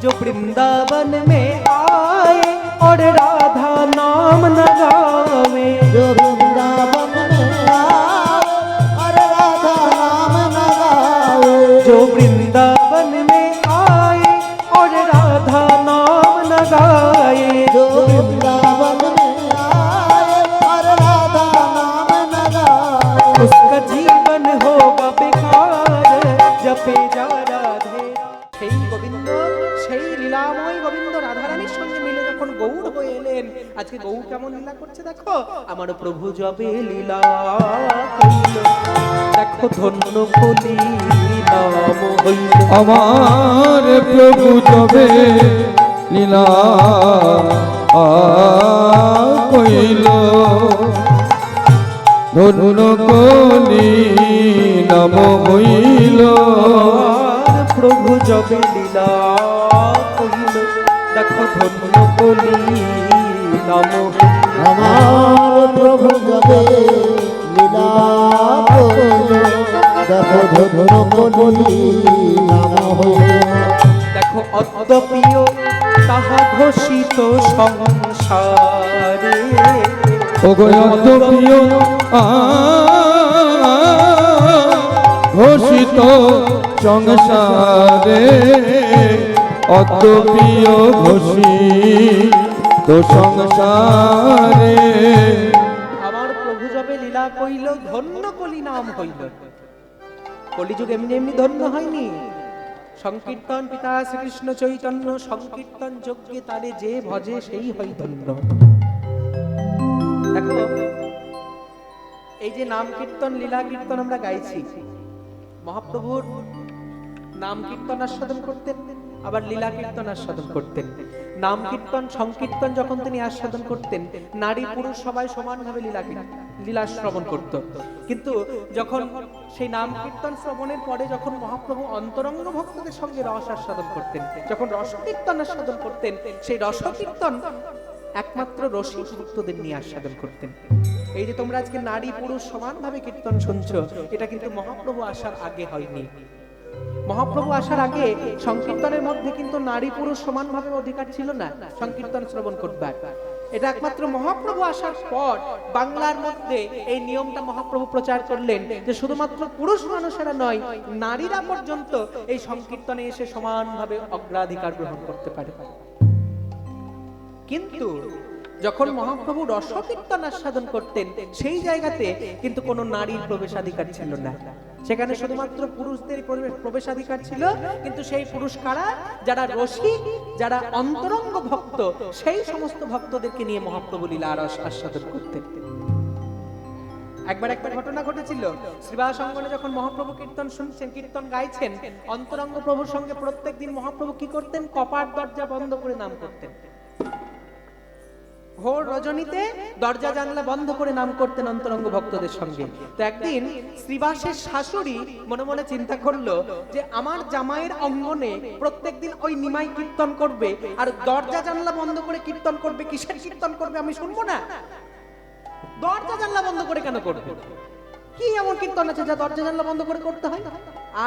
जो वृंदावन में आए और राधा नाम न गावे, जो वृंदावन में आए और राधा नाम न गावे, जो वृंदावन में आए और राधा नाम न गाए, जो वृंदावन में आए और राधा नाम न गावे, उसका जीवन होगा बेकार जपे जा राधे। সেই গোবিন্দ, সেই লীলাময় গোবিন্দ রাধারানীর সঙ্গে মিলে যখন গৌর হয়ে এলেন, আজকে গৌর কেমন লীলা করছে দেখো। আমার প্রভু যবে লীলা কইল, দেখো ধন্য কলি নাম হইল। আমার প্রভু যবে লীলা কইল, ধন্য কলি নাম হইল। আমার প্রভু যবে লীলা কইল, দেখো ধন্য কলি নাম হইল। আমার প্রভু যবে লীলা কইল, দেখো ধন্য কলি নাম হইল। দেখো অদ্যপিও তাহা ঘোষিত সংসারে, অগয়ত প্রিয় ঘোষিত সংসারে, অত প্রিয় ঘোষিত সংসারে। আমার প্রভু যবে লীলা কইল, ধন্য কলি নাম হইল। কলিযুগ এমনি এমনি ধন্য হয়নি। সংকীর্তন পিতা শ্রীকৃষ্ণ চৈতন্য, সংকীর্তন যজ্ঞে তারে যে ভজে সেই হয় ধন্য। দেখো এই যে নাম কীর্তন লীলা কীর্তন আমরা গাইছি, মহাপ্রভুর নাম কীর্তন আস্বাদন করতেন, আবার লীলা কীর্তন আস্বাদন করতেন। নাম কীর্তন সংকীর্তন যখন তিনি আস্বাদন করতেন, নারী পুরুষ সবাই সমানভাবে লীলা শ্রবণ করত। কিন্তু যখন সেই নাম কীর্তন শ্রবণের পরে যখন মহাপ্রভু অন্তরঙ্গ ভক্তদের সঙ্গে রস আস্বাদন করতেন, যখন রস কীর্তন আস্বাদন করতেন, সেই রস কীর্তন একমাত্র রসিক ভক্তদের নিয়ে আস্বাদন করতেন। এই যে তোমরা আজকে নারী পুরুষ সমানভাবে কীর্তন শুনছো, এটা কিন্তু মহাপ্রভু আসার আগে হয়নি। মহাপ্রভু আসার আগে সংকীর্তনের মধ্যে কিন্তু নারী পুরুষ সমানভাবে অধিকার ছিল না সংকীর্তন শ্রবণ করবার। এটা একমাত্র মহাপ্রভু আসার পর বাংলার মধ্যে এই নিয়মটা মহাপ্রভু প্রচার করলেন যে শুধুমাত্র পুরুষ মানুষেরা নয়, নারীরা পর্যন্ত এই সংকীর্তনে এসে সমানভাবে অগ্রাধিকার গ্রহণ করতে পারে। কিন্তু যখন মহাপ্রভু রসকীর্তন আস্বাদন করতেন, সেই জায়গাতে কিন্তু কোনো নারীর প্রবেশাধিকার ছিল না। সেখানে শুধুমাত্র পুরুষদের প্রবেশাধিকার ছিল। কিন্তু সেই পুরুষ কারা? যারা রসিক, যারা অন্তরঙ্গ ভক্ত, সেই সমস্ত ভক্তদেরকে নিয়ে মহাপ্রভু লীলা রস আস্বাদন করতেন। একবার একটা ঘটনা ঘটেছিল, শ্রীবাস অঙ্গনে যখন মহাপ্রভু কীর্তন শুনছেন, কীর্তন গাইছেন, অন্তরঙ্গ প্রভুর সঙ্গে প্রত্যেকদিন মহাপ্রভু কি করতেন? কপাট দরজা বন্ধ করে নাম করতেন। ভোর রজনীতে দরজা জানলা বন্ধ করে নাম করতেন অন্তরঙ্গ ভক্তদের সঙ্গে। তো একদিন শ্রীবাসের শাশুড়ি মনে মনে চিন্তা করলো যে আমার জামাইয়ের অঙ্গনে প্রত্যেকদিন ওই নিমাই কীর্তন করবে, আর দরজা জানলা বন্ধ করে কীর্তন করবে। কিসের কীর্তন করবে আমি শুনবো না? দরজা জানলা বন্ধ করে কেন করবে? কি এমন কীর্তন আছে যা দরজা জানলা বন্ধ করে করতে হয়?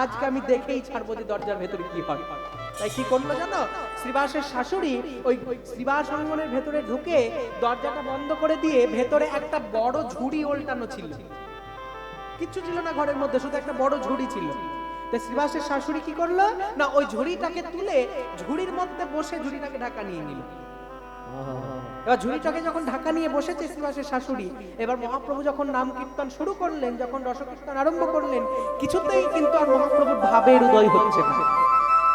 আজকে আমি দেখেই ছাড়বো যে দরজার ভেতরে কি হয়। তাই কি করলো জানো? শ্রীবাসের শাশুড়ি ওই শ্রীবাস অঙ্গনের ভেতরে ঢুকে দরজাটা বন্ধ করে দিয়ে ভেতরে একটা বড় ঝুড়ি ওল্টানো ছিল। কিচ্ছু ছিল না ঘরের মধ্যে, শুধু একটা বড় ঝুড়ি ছিল। তাই শ্রীবাসের শাশুড়ি কি করলো না, ওই ঝুড়িটাকে তুলে ঝুড়ির মধ্যে বসে ঝুড়িটাকে ঢাকা নিয়ে নিল। এবার ঝুড়িটাকে যখন ঢাকা নিয়ে বসেছে শ্রীবাসের শাশুড়ি, এবার মহাপ্রভু যখন নাম কীর্তন শুরু করলেন, যখন রসকীর্তন আরম্ভ করলেন, কিছুতেই কিন্তু আর মহাপ্রভুর ভাবের উদয় হচ্ছে না,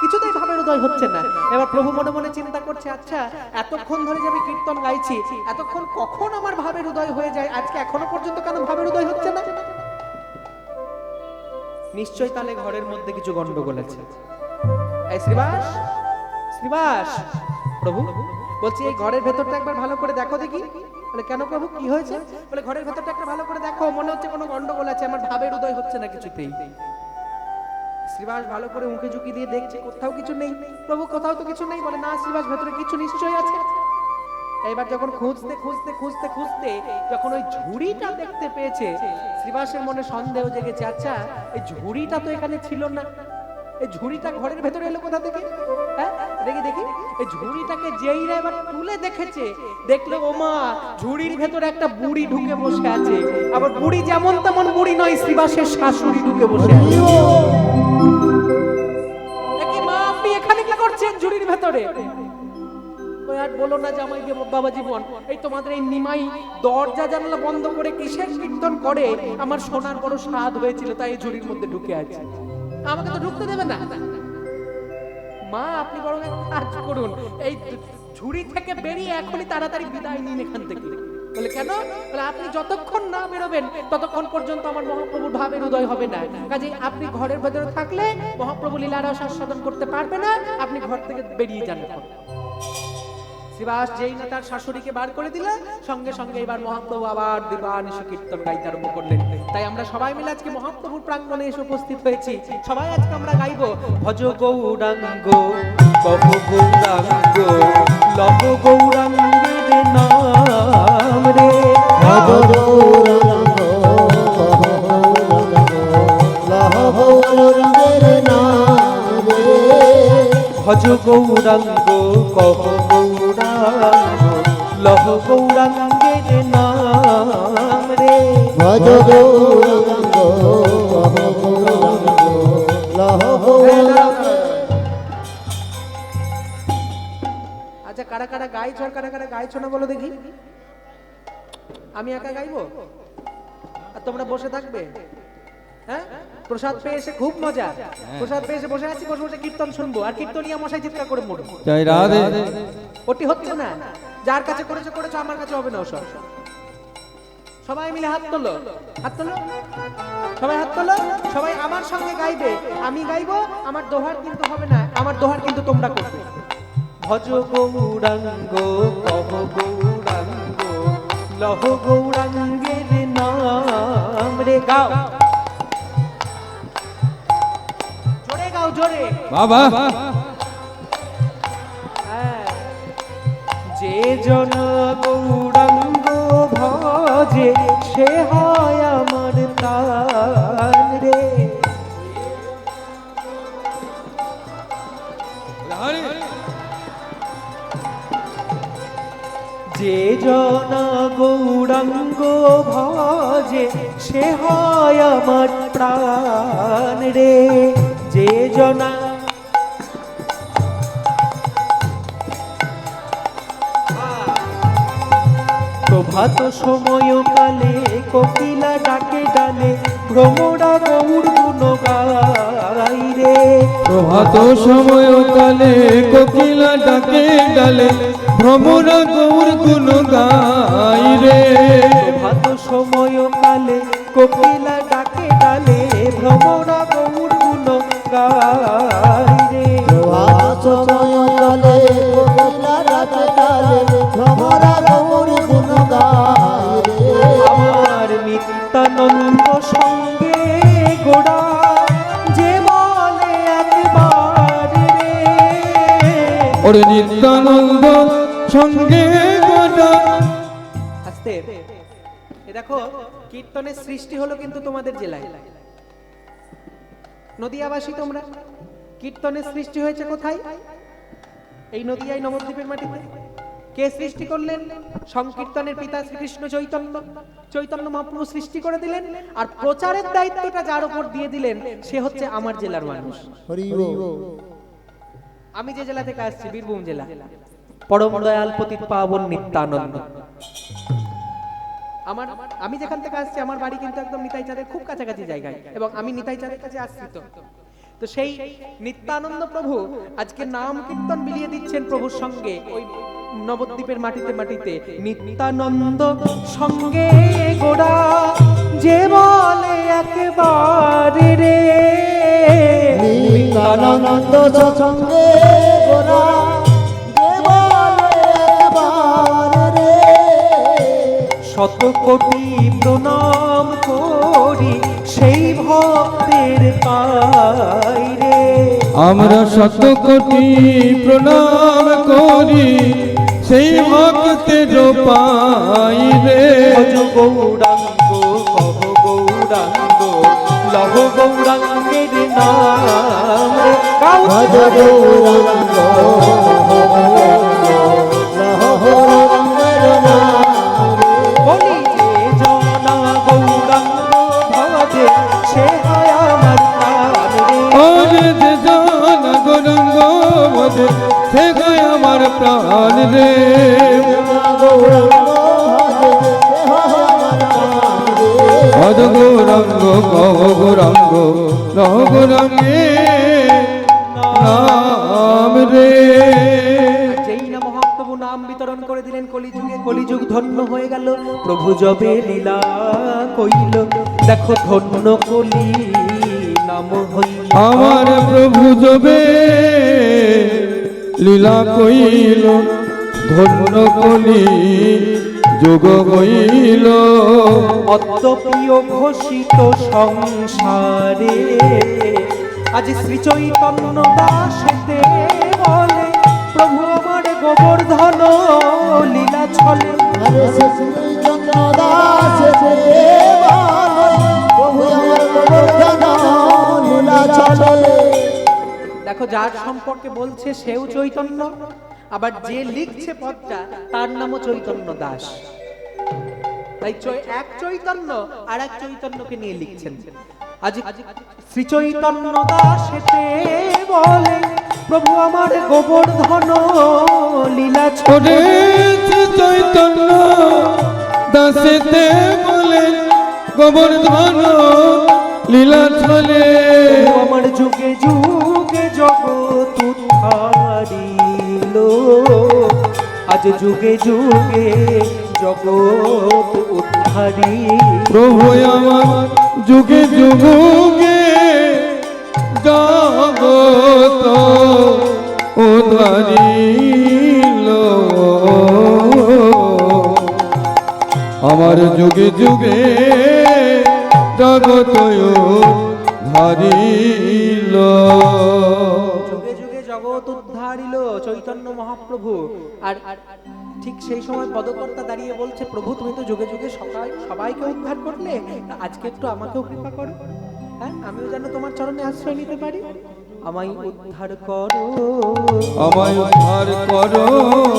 কিছুতেই ভাবের উদয় হচ্ছে না। এবার প্রভু মনে মনে চিন্তা করছে, আচ্ছা এতক্ষণ ধরে যে আমি কীর্তন গাইছি, এতক্ষণ কখন আমার ভাবের উদয় হয়ে যায়, আজকে এখনো পর্যন্ত কেন ভাবের উদয় হচ্ছে না? নিশ্চয়ই তাহলে ঘরের মধ্যে কিছু গন্ডগোল আছে। এই শ্রীবাস, শ্রীবাস, প্রভু বলছি এই ঘরের ভেতরটা একবার ভালো করে দেখো দেখি। বলে কেন প্রভু, কি হয়েছে? বলে ঘরের ভেতরটা একবার ভালো করে দেখো, মনে হচ্ছে কোনো গন্ডগোল আছে, আমার ভাবের উদয় হচ্ছে না কিছুতেই। শ্রীবাস ভালো করে মুখে ঝুঁকি দিয়ে দেখছে, কোথাও কিছু নেই। প্রভু কোথাও তো কিছু নেই। বলে না শ্রীবাস, ভেতরে কিছু নিশ্চয়ই আছে। এবার যখন খুঁজতে খুঁজতে খুঁজতে খুঁজতে যখন ওই ঝুড়িটা দেখতে পেয়েছে, শ্রীবাসের মনে সন্দেহ জেগেছে, আচ্ছা এই ঝুড়িটা তো এখানে ছিল না, এই ঝুড়িটা ঘরের ভেতরে এলো কোথা থেকে? হ্যাঁ, দেখি দেখি এই ঝুড়িটাকে যেই রে এবার তুলে দেখেছে, দেখলো ওমা ঝুড়ির ভেতরে একটা বুড়ি ঢুকে বসে আছে। আবার বুড়ি যেমন তেমন বুড়ি নয়, শ্রীবাসের শাশুড়ি ঢুকে বসে আছে। দেখি মা আপনি এখানে কি করছেন ঝুড়ির ভেতরে? ওই আর বলো না জামাই বাবা জীবন, এই তোমাদের এই নিমাই দরজা জানালা বন্ধ করে কিসের কীর্তন করে আমার শোনার বড় স্বাদ হয়েছিল, তাই এই ঝুড়ির মধ্যে ঢুকে আছে। আমাকে তো ঢুকতে দেবে না। মা আপনি বরং এক কাজ করুন, এই ঝুড়ি থেকে বেরিয়ে এখনই তাড়াতাড়ি বিদায় নিন এখান থেকে। বলে কেন? বলে আপনি যতক্ষণ না বেরোবেন ততক্ষণ পর্যন্ত আমার মহাপ্রভুর ভাবের উদয় হবে না। কাজেই আপনি ঘরের ভেতরে থাকলে মহাপ্রভু লীলার আস্বাদন করতে পারবে না, আপনি ঘর থেকে বেরিয়ে যান। শ্রীবাস যেই না তার শাশুড়িকে বার করে দিল, সঙ্গে সঙ্গে এবার মহাপ্রভু আবার দিবানিশি কীর্তন গাইতে আরম্ভ করলেন। তাই আমরা সবাই মিলে আজকে মহাপ্রভুর প্রাঙ্গণে এসে উপস্থিত হয়েছি। সবাই আজকে আমরা গাইবো ভজ গৌরাঙ্গ কহ গৌরাঙ্গ লভ গৌরাঙ্গের নাম রে। ভজ গৌরাঙ্গ কহ গৌরাঙ্গ লভ গৌরাঙ্গের নাম রে। ভজ গৌরাঙ্গ কহ গৌরাঙ্গ লভ গৌরাঙ্গের নাম রে। ভজ গৌরাঙ্গ কহ গৌরাঙ্গ লভ গৌরাঙ্গ। আচ্ছা কারা কারা গাইছো আর কারা কারা গাইছো না বলো দেখি। আমি একা গাইবো আর তোমরা বসে থাকবে? হ্যাঁ, প্রসাদ পেয়ে এসে খুব মজা। প্রসাদ পেয়ে এসে বসে আছি, বসে বসে কীর্তন শুনবো আর কীর্তনিয়া মশাই চিৎকার করে মরবো। জয় রাধে। ওটি হচ্ছে না, যার কাছে করেছো করেছো, আমার কাছে হবে না ওসব। সবাই মিলে হাত তোলো, হাত তোলো, সবাই হাত তোলো। সবাই আমার সঙ্গে গাইবে, আমি গাইবো, আমার দোহার কিন্তু হবে না, আমার দোহার কিন্তু তোমরা করবে। ভজ গৌরাঙ্গ কহ গৌরাঙ্গ লহ গৌরাঙ্গের নাম রে। গাও জোরে, গাও জোরে। বাবা যে জন গৌরাঙ্গ ভজে সে হয় আমার প্রাণ রে। যে জন গৌরাঙ্গ ভজে সে হয় আমার প্রাণ রে। যে জনা প্রভাত সময় কালে কোকিলা ডাকে ডালে ভ্রমরা গৌর গুণ গাই রে। প্রভাত সময় কালে কোকিলা ডাকে ডালে ভ্রমরা গৌর গুণ গাই রে। প্রভাত সময় কালে কোকিলা ডাকে ডালে ভ্রমরা গৌর গুণ গাই রে। প্রভাত সময় কালে কোকিলা ডাকে ডালে ভ্রমরা গৌর গুণ গায় রে। আমার নিত্যানন্দ সঙ্গে গোড়া যে বলে একবার রে। ওরে নিত্যানন্দ সঙ্গে গোটা। আস্তে এ দেখো কীর্তনের সৃষ্টি হলো কিন্তু তোমাদের জেলায়, নদিয়াবাসী তোমরা। কীর্তনের সৃষ্টি হয়েছে কোথায়? এই নদিয়ায় নবদ্বীপের মাটিতে। কে সৃষ্টি করলেন? সংকীর্তনের পিতা শ্রীকৃষ্ণ চৈতন্য। চৈতন্য মহাপ্রভু সৃষ্টি করে দিলেন, আর প্রচারের দায়িত্বটা যার উপর দিয়ে দিলেন সে হচ্ছে আমার জেলার মানুষ। হরি বল। আমি যে জেলা থেকে আসছি, বীরভূম জেলা, পরম দয়াল পতিত পাবন নিত্যানন্দ। আমি যেখান থেকে আসছি আমার বাড়ি কিন্তু একদম নিতাইচাঁদের খুব কাছাকাছি জায়গায়, এবং আমি নিতাইচাঁদের কাছে আসছি। তো সেই নিত্যানন্দ প্রভু আজকে নাম কীর্তন বিলিয়ে দিচ্ছেন প্রভুর সঙ্গে ওই নবদ্বীপের মাটিতে মাটিতে। নিত্যানন্দ সঙ্গে গোড়া যে বলে একবার রে। নিত্যানন্দ সঙ্গে গোরা যে বলে একবার রে। শত কোটি প্রণাম করি সেই ভক্তের পাই রে। আমরা শত কোটি প্রণাম করি সেই ভক্তের পাই রে। ভজ গৌরাঙ্গ কহ গৌরাঙ্গ লহ গৌরাঙ্গের নাম রে গাও ভজ গৌরাঙ্গ লহ গৌরাঙ্গের নাম বলি যে জনা গৌরাঙ্গ ভজে সে হয় আমার প্রাণ রে ওরে যে জন গৌরাঙ্গ ভজে সে গায় আমার প্রাণ রে গৌরাঙ্গ ভজ ভজ গৌরাঙ্গ কহ গৌরাঙ্গ লহ গৌরাঙ্গে নাম রে। যেই না মহাপ্রভু নাম বিতরণ করে দিলেন কলিযুগে, কলিযুগ ধন্য হয়ে গেল। প্রভু যবে লীলা কইল, দেখো ধন্য কলি নাম হইল। আমার প্রভু যবে লীলা কইল, ধন্য কলি যোগ কইল। অদ্যপ্রিয় ঘোষিত সংসারে আজ শ্রী চৈতন্য দাসেতে বলে, প্রভু আমার গোবর্ধন লীলা ছলে। হরে শ্রীচন্দ্র দাস প্রভু আমার গোবর্ধন লীলা চলে। দেখো যার সম্পর্কে বলছে সেও চৈতন্য, আবার যে লিখছে পদটা তার নামও চৈতন্য দাস। তাই এক চৈতন্য আর এক চৈতন্যকে নিয়ে লিখছেন। আজ শ্রী চৈতন্য দাসেতে বলে, প্রভু আমার গোবর্ধন লীলা ছলে। ওরে শ্রী চৈতন্য দাসেতে বলে, গোবর্ধন লীলা ছলে। প্রভু আমার যুগে যুগে জগৎ উদ্ধারিল, আজ যুগে যুগে জগৎ উদ্ধারি। প্রভু আমার যুগে যুগে জগত উদ্ধারিল, আমার যুগে যুগে জগত উদ্ধারিল। যুগে যুগে জগৎ উদ্ধারিল চৈতন্য মহাপ্রভু। আর ঠিক সেই সময় পদকর্তা দাঁড়িয়ে বলছে, প্রভু তুমি তো যুগে যুগে সবাইকে উদ্ধার করলে, আজকে একটু আমাকেও কৃপা করো, হ্যাঁ আমিও যেন তোমার চরণে আশ্রয় নিতে পারি। আমায় উদ্ধার করো, আমায় উদ্ধার করো,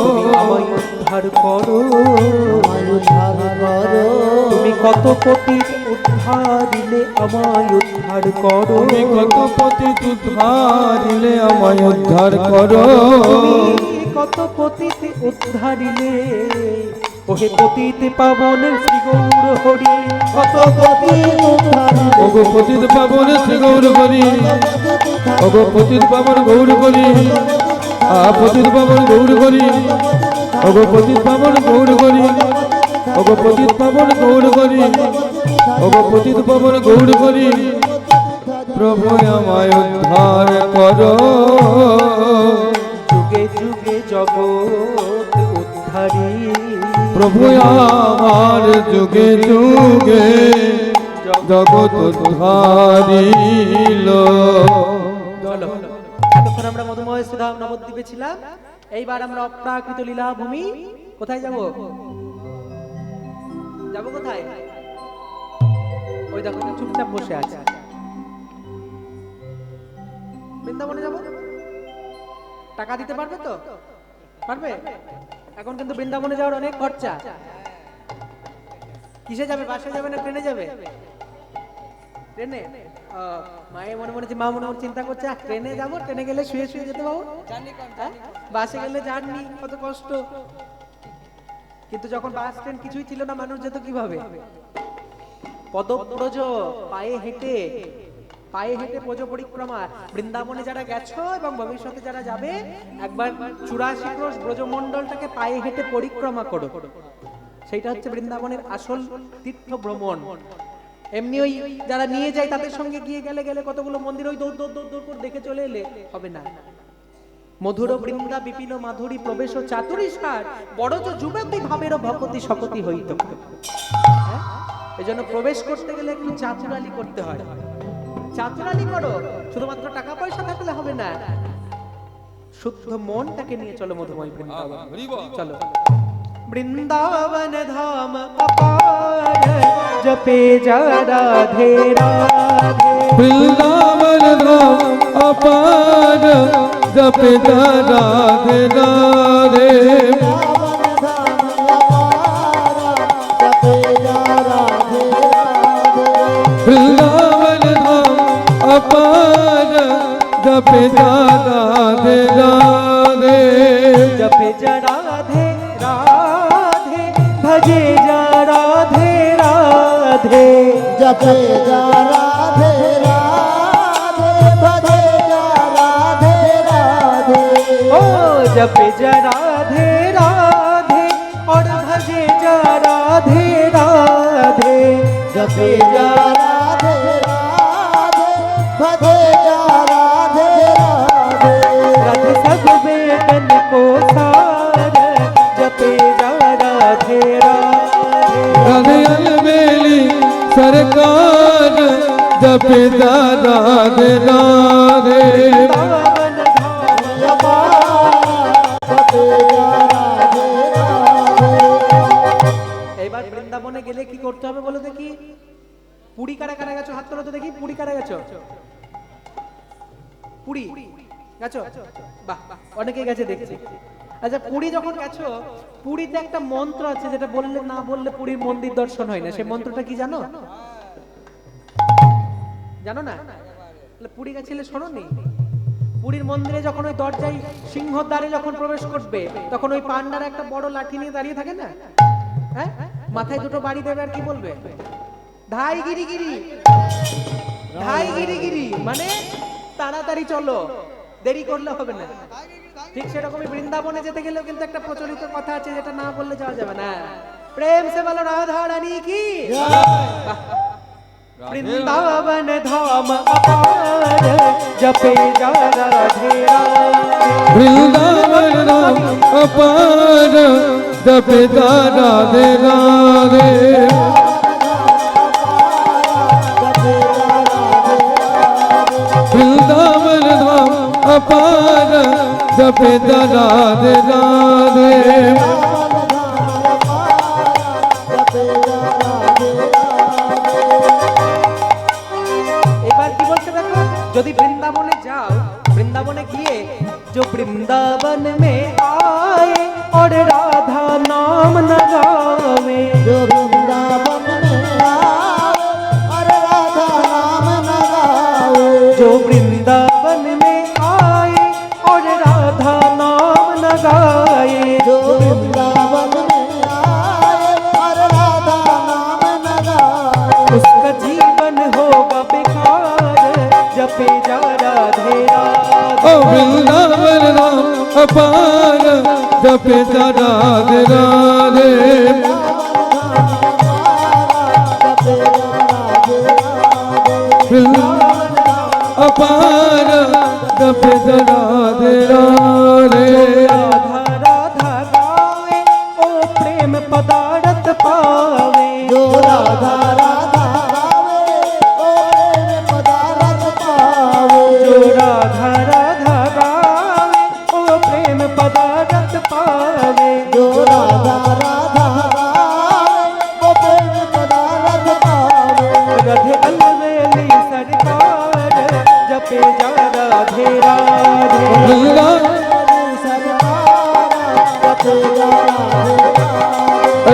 তুমি আমায় উদ্ধার করো। উদ্ধার করো, তুমি কত পতিত উদ্ধারিলে আমায় উদ্ধার করো। তুমি কত পতিত উদ্ধারিলে আমায় উদ্ধার করো। তুমি কত পতিত উদ্ধারিলে, ওহে পতিত পাবন শ্রী গৌর হরি। কত পতিত উদ্ধারিলে, ওগো পতিত পাবন শ্রী গৌর হরি, ওগো পতিত পাবন গৌর হরি, পতিত পাবন গৌর হরি, ওগো পতিত পাবন গৌর হরি, ওগো পতিত পাবন গৌর হরি, ওগো পতিত পাবন গৌর হরি। প্রভু আমায় উদ্ধার করো, যুগে যুগে জগৎ উদ্ধারি। প্রভু আমার যুগে যুগে জগৎ উদ্ধারিল। চলো, এতক্ষণ আমরা মধুময় সুধাম নবদ্বীপে ছিলাম, এইবার আমরা অপ্রাকৃত লীলা ভূমি। কোথায় যাব? যাব কোথায়? ওই দেখো চুপচাপ বসে আছে, বৃন্দাবনে যাব। টাকা দিতে পারবে তো? পারবে? এখন কিন্তু বৃন্দাবনে যাওয়ার অনেক খরচা। কিসে যাবে? বাসে যাবে না ট্রেনে যাবে? ট্রেনে। মায়ের মনে মনে মা মনে মনে চিন্তা করছে, ট্রেনে যাবো, ট্রেনে গেলে শুয়ে শুয়ে যেতে পাবো, বাসে গেলে জার্নি কত কষ্ট। কিন্তু যখন বাস ট্রেন কিছুই ছিল না, মানুষ যেত কিভাবে? পদব্রজ, পায়ে হেঁটে, পায়ে হেঁটে ব্রজ পরিক্রমা। বৃন্দাবনে যারা গেছো এবং ভবিষ্যতে যারা যাবে, একবার 84 ক্রোশ ব্রজমণ্ডলটাকে পায়ে হেঁটে পরিক্রমা করো। সেইটা হচ্ছে বৃন্দাবনের আসল তীর্থ ভ্রমণ। এমনি ওই যারা নিয়ে যায় তাদের সঙ্গে গিয়ে গেলে গেলে কতগুলো মন্দির ওই দৌড় দৌড় দৌড় দৌড় করে দেখে চলে এলে হবে না। মধুর বৃন্দা বিপিন মাধুরী প্রবেশ চাতুরী সার, বড় যে যুবতী ভাবের ভকতি শকতি হইত। এই জন্য প্রবেশ করতে গেলে একটু চাতুরালি করতে হয়। চাতুরালি করো, শুধুমাত্র টাকা পয়সা থাকলে হবে না, শুদ্ধ মনটাকে নিয়ে চলো মধুময় বৃন্দাবন। চলো वृंदावन धाम अपार जपे जा राधे राधे। वृंदावन धाम अपार जपे जा राधे राधे। वृंदावन धाम अपार जपे जा राधे राधे। जपे जा राधे राधे भजे जा राधे राधे। जपे जा राधे राधे भजे जा राधे राधे। ओ जपे जा राधे राधे और भजे जा राधे राधे। जपे जा राधे राधे भजे जा राधे राधे। राधे सब वेदन को सार जपे जा राधे राधे। राधे अलबेली सरकार जपे जा राधे राधे। वृंदावन এবার বৃন্দাবনে গেলে কি করতে হবে বলো দেখি? পুরী কারা কারা গেছো হাত তোলো তো দেখি। পুরী কারা গেছো? পুরী গেছো? বাহ অনেকেই গেছে দেখছি। আচ্ছা পুরী যখন গেছো, পুরীতে একটা মন্ত্র আছে যেটা বললে না বললে পুরীর মন্দির দর্শন হয় না। সেই মন্ত্রটা কি জানো? জানো না? তাহলে পুরী গেছিলে শোনোনি? পুরীর মন্দিরে যখন ওই দরজায় সিংহর দ্বারে যখন প্রবেশ করবে তখন ওই পান্ডার একটা বড় লাঠি নিয়ে দাঁড়িয়ে থাকে না, হ্যাঁ, মাথায় দুটো বাড়ি দেবে আর কি বলবে? ধাই গিরি গিরি, ধাই গিরি গিরি, মানে তাড়াতাড়ি চলো, দেরি করলে হবে না। ঠিক সেরকমই বৃন্দাবনে যেতে গেলেও কিন্তু একটা প্রচলিত কথা আছে যেটা না বললে যাওয়া যাবে না। প্রেম সে বলো রাধা রানী কি। वृंदावन धाम अपार जपे जा राधे राधे। वृंदावन धाम अपार जपे जा राधे राधे। वृंदावन धाम अपार जपे जा राधे राधे। यदि वृंदावने जाओ, वृंदावने गए जो वृंदावन में आए और राधा नाम न गावे। जो वृंदावन में आए और राधा नाम न गावे। जो वृंदावन में आए और राधा नाम न गाए। जो वृंदावन में आए और राधा नाम न गावे। उसका जीवन होगा बेकार जपे जा राधे राधे। ओ वृंदावन धाम अपार जपे जा राधे राधे। वृंदावन अपार जपे जा राधे राधे। राधा राधा गावे ओ प्रेम पदार्थ पावे। जो राधा राधा गावे ओ प्रेम पदार्थ पावे। जो राधा राधा गावे ओ प्रेम पदार्थ पावे। जो राधा राधा गावे ओ प्रेम पदार्थ पावे। राधे अलवेली सरकार जपे जा राधे राधे।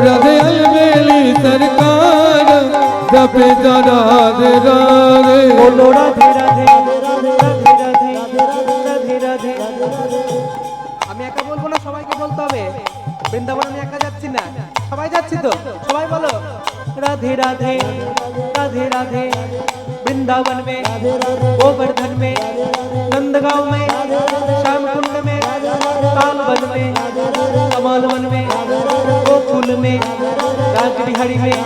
राधे अलबेली सरकार जपे जा राधे राधे। बोलो राधे राधे राधे राधे राधे राधे। আমি একা বলবো না, সবাইকে বলতে হবে। বৃন্দাবন আমি একা যাচ্ছি না, সবাই যাচ্ছি তো, সবাই বলো राधे राधे राधे राधे। वृंदावन में, गोवर्धन में, नंदगांव में, श्याम कुंड में, तालवन में, कमालवन में, गोकुल में, राजबिहारी में,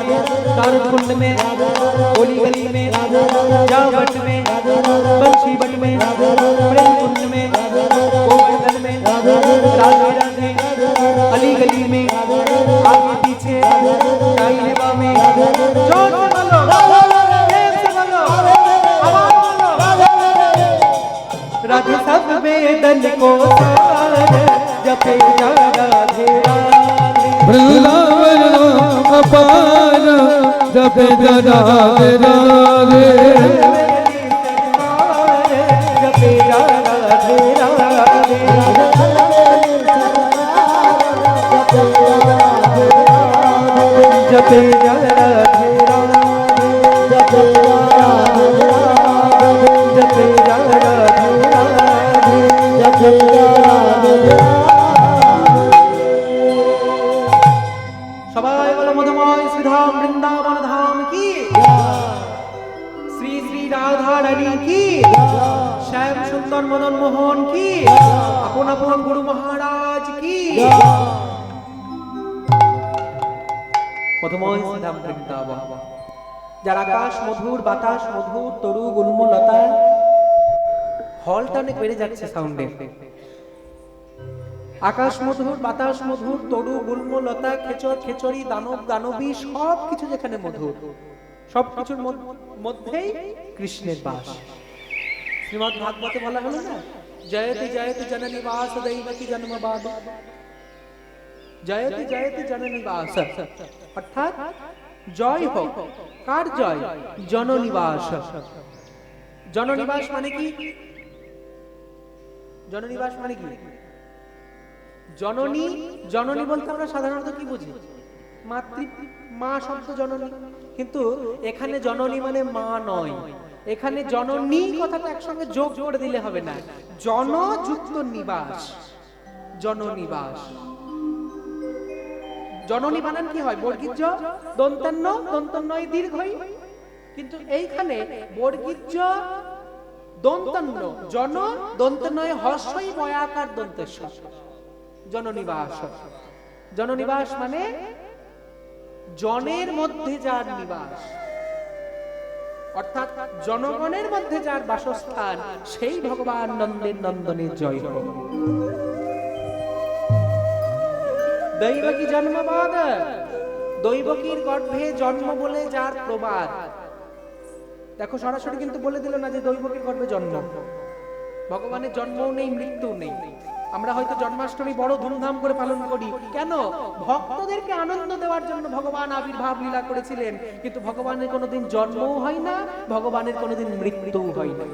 कारक कुंड में, गोली गली में, जावट में, बंशीवट में, प्रेम कुंड में, गोवर्धन में, राधे राधे, अली गली में, आगे पीछे, कालीबा में, जोर से बोलो, प्रेम से बोलो, आवाज बोलो। राधे सब वेदन को सार जपे जा राधे राधे। জপে যা রাধে রাধে जपे जा राधे राधे जपे जा राधे राधे जपे जा राधे राधे সবাই বলো মধুময় শ্রীধাম বৃন্দাবন ধাম কি শ্রী শ্রী রাধা রানী কি শ্যাম সুন্দর মদন মোহন কি আপন আপন গুরু মহারাজ কি মধুময় শ্রীধাম বৃন্দাবন যার আকাশ মধুর বাতাস মধুর তরু গুল্মলতা হলটা অনেক বেড়ে যাচ্ছে সাউন্ডে আকাশ মধুর বাতাস মধুর তরু গুল্মলতা খেচর খেচরি দানব দানবী সব কিছু যেখানে মধুর সব কিছুর মধ্যেই কৃষ্ণের বাস শ্রীমদ্ ভাগবতে বলা হলো না জয়তি জয়তি জননী বাস দৈবকী জন্মবাদ জয়তি জয়তি জননী বাস অর্থাৎ জয় হোক কার জয় জননিবাস জননিবাস মানে কি জননিবাস মানে কি জননী জননী বলতে আমরা সাধারণত কি বুঝি মাতৃ মা শব্দ জননী কিন্তু এখানে জননী মানে মা নয় এখানে জননী কথাটা একসঙ্গে যোগ করে দিলে হবে না জনযুক্ত নিবাস জননিবাস জননী বানান কি হয় বর্গীর জ দন্তান্ন দন্তান্নয় দীর্ঘই কিন্তু এইখানে বর্গীর জ দন্তান্ন জন দন্তান্নয় হর্ষই বয়াকার দন্তেশ্বর জননিবাস জননিবাস মানে জনের মধ্যে যার নিবাস অর্থাৎ জনগণের মধ্যে যার বাসস্থান সেই ভগবান নন্দের নন্দনের জয় হোক দৈবকী জন্মবাদ দৈবকীর গর্ভে জন্ম বলে যার প্রবাদ দেখো সরাসরি কিন্তু বলে দিল না যে দৈবকীর গর্ভে জন্ম ভগবানের জন্মও নেই মৃত্যুও নেই আমরা হয়তো জন্মাষ্টমী বড় ধুমধাম করে পালন করি কেন ভক্তদেরকে আনন্দ দেওয়ার জন্য ভগবান আবির্ভাব লীলা করেছিলেন কিন্তু ভগবানের কোনোদিন জন্মও হয় না ভগবানের কোনোদিন মৃত্যুও হয় না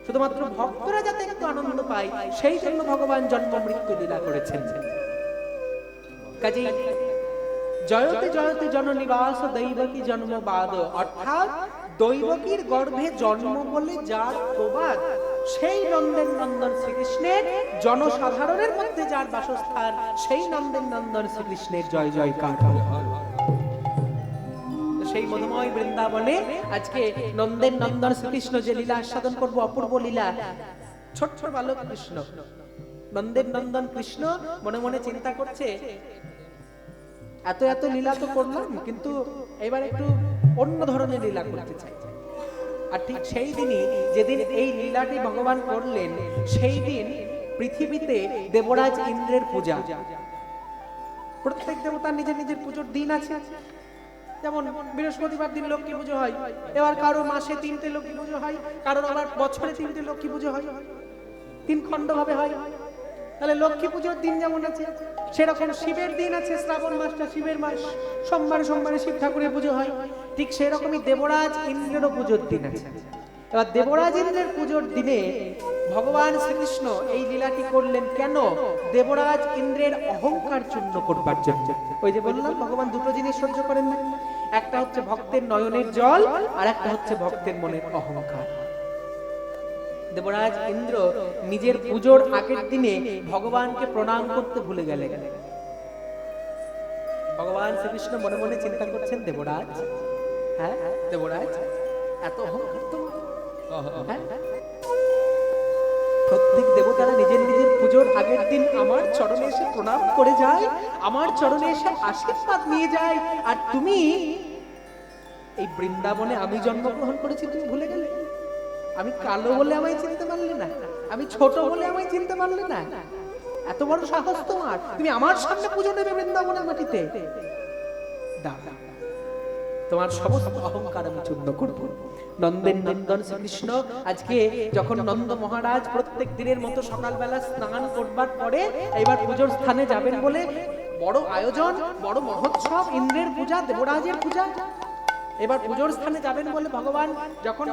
শুধুমাত্র ভক্তরা যাতে একটু আনন্দ পায় সেই জন্য ভগবান জন্ম মৃত্যু লীলা করেছেন কাজেই জয়তে জয়তে জননিবাস দৈবকী জন্মবাদ অর্থাৎ দৈবকীর গর্ভে জন্ম বলে যার প্রবাদ সেই নন্দের নন্দন শ্রীকৃষ্ণের জনসাধারণের মধ্যে যার বাসস্থান সেই নন্দের নন্দন শ্রীকৃষ্ণের জয় জয়কার সেই মধুময় বৃন্দাবনে আজকে নন্দের নন্দন শ্রীকৃষ্ণ যে লীলা আস্বাদন করবো অপূর্ব লীলা ছোট্ট বালক কৃষ্ণ নন্দের নন্দন কৃষ্ণ মনে মনে চিন্তা করছে এত এত লীলা তো করলাম কিন্তু এবার একটু অন্য ধরনের লীলা করতে চাই আর ঠিক সেই দিনই যেদিন এই লীলাটি ভগবান করলেন সেই দিন পৃথিবীতে দেবরাজ ইন্দ্রের পূজা প্রত্যেক দেবতার নিজের নিজের পুজোর দিন আছে যেমন বৃহস্পতিবার দিন লক্ষ্মী পুজো হয় এবার কারো মাসে 3টে লক্ষ্মী পুজো হয় কারোর আবার বছরে 3টে লক্ষ্মী পুজো হয় 3 খণ্ড ভাবে হয় তাহলে লক্ষ্মী পুজোর দিন যেমন আছে সেরকম শিবের দিন আছে শ্রাবণ মাসটা শিবের মাস সোমবারে সোমবারে শিব ঠাকুরের পুজো হয় ঠিক সেরকমই দেবরাজ ইন্দ্রেরও পুজোর দিন আছে এবার দেবরাজ ইন্দ্রের পুজোর দিনে ভগবান শ্রীকৃষ্ণ এই লীলাটি করলেন কেন দেবরাজ ইন্দ্রের অহংকার চূর্ণ করবার জন্য ওই যে বললাম ভগবান দুটো জিনিস সহ্য করেন না একটা হচ্ছে ভক্তের নয়নের জল আর একটা হচ্ছে ভক্তের মনের অহংকার দেবরাজ ইন্দ্র নিজের পুজোর আগের দিনে ভগবানকে প্রণাম করতে ভুলে গেলেন ভগবান শ্রীকৃষ্ণ মনে মনে চিন্তা করছেন দেবরাজ হ্যাঁ দেবরাজ এত অহংকার তোমার হ্যাঁ প্রত্যেক দেবতারা নিজের নিজের পুজোর আগের দিন আমার চরণে এসে প্রণাম করে যায় আমার চরণে এসে আশীর্বাদ নিয়ে যায় আর তুমি এই বৃন্দাবনে আমি জন্মগ্রহণ করেছি তুমি ভুলে গেলে আমি কালো বলে আমায় চিনতে পারলে না আমি ছোট বলে আমায় চিনতে পারলে না এত বড় সাহস তোমার তুমি আমার সামনে পুজো নেবে বৃন্দাবনের মাটিতে তোমার সমস্ত অহংকার আমি চূর্ণ করব নন্দের নন্দন শ্রীকৃষ্ণ আজকে যখন নন্দ মহারাজ প্রত্যেক দিনের মতো সকালবেলা স্নান করবার পরে এবার পুজোর স্থানে যাবেন বলে বড় আয়োজন, বড় মহোৎসব, ইন্দ্রের পূজা, দেবরাজের পূজা। এবার পুজোর স্থানে যাবেন বলে ভগবান যখন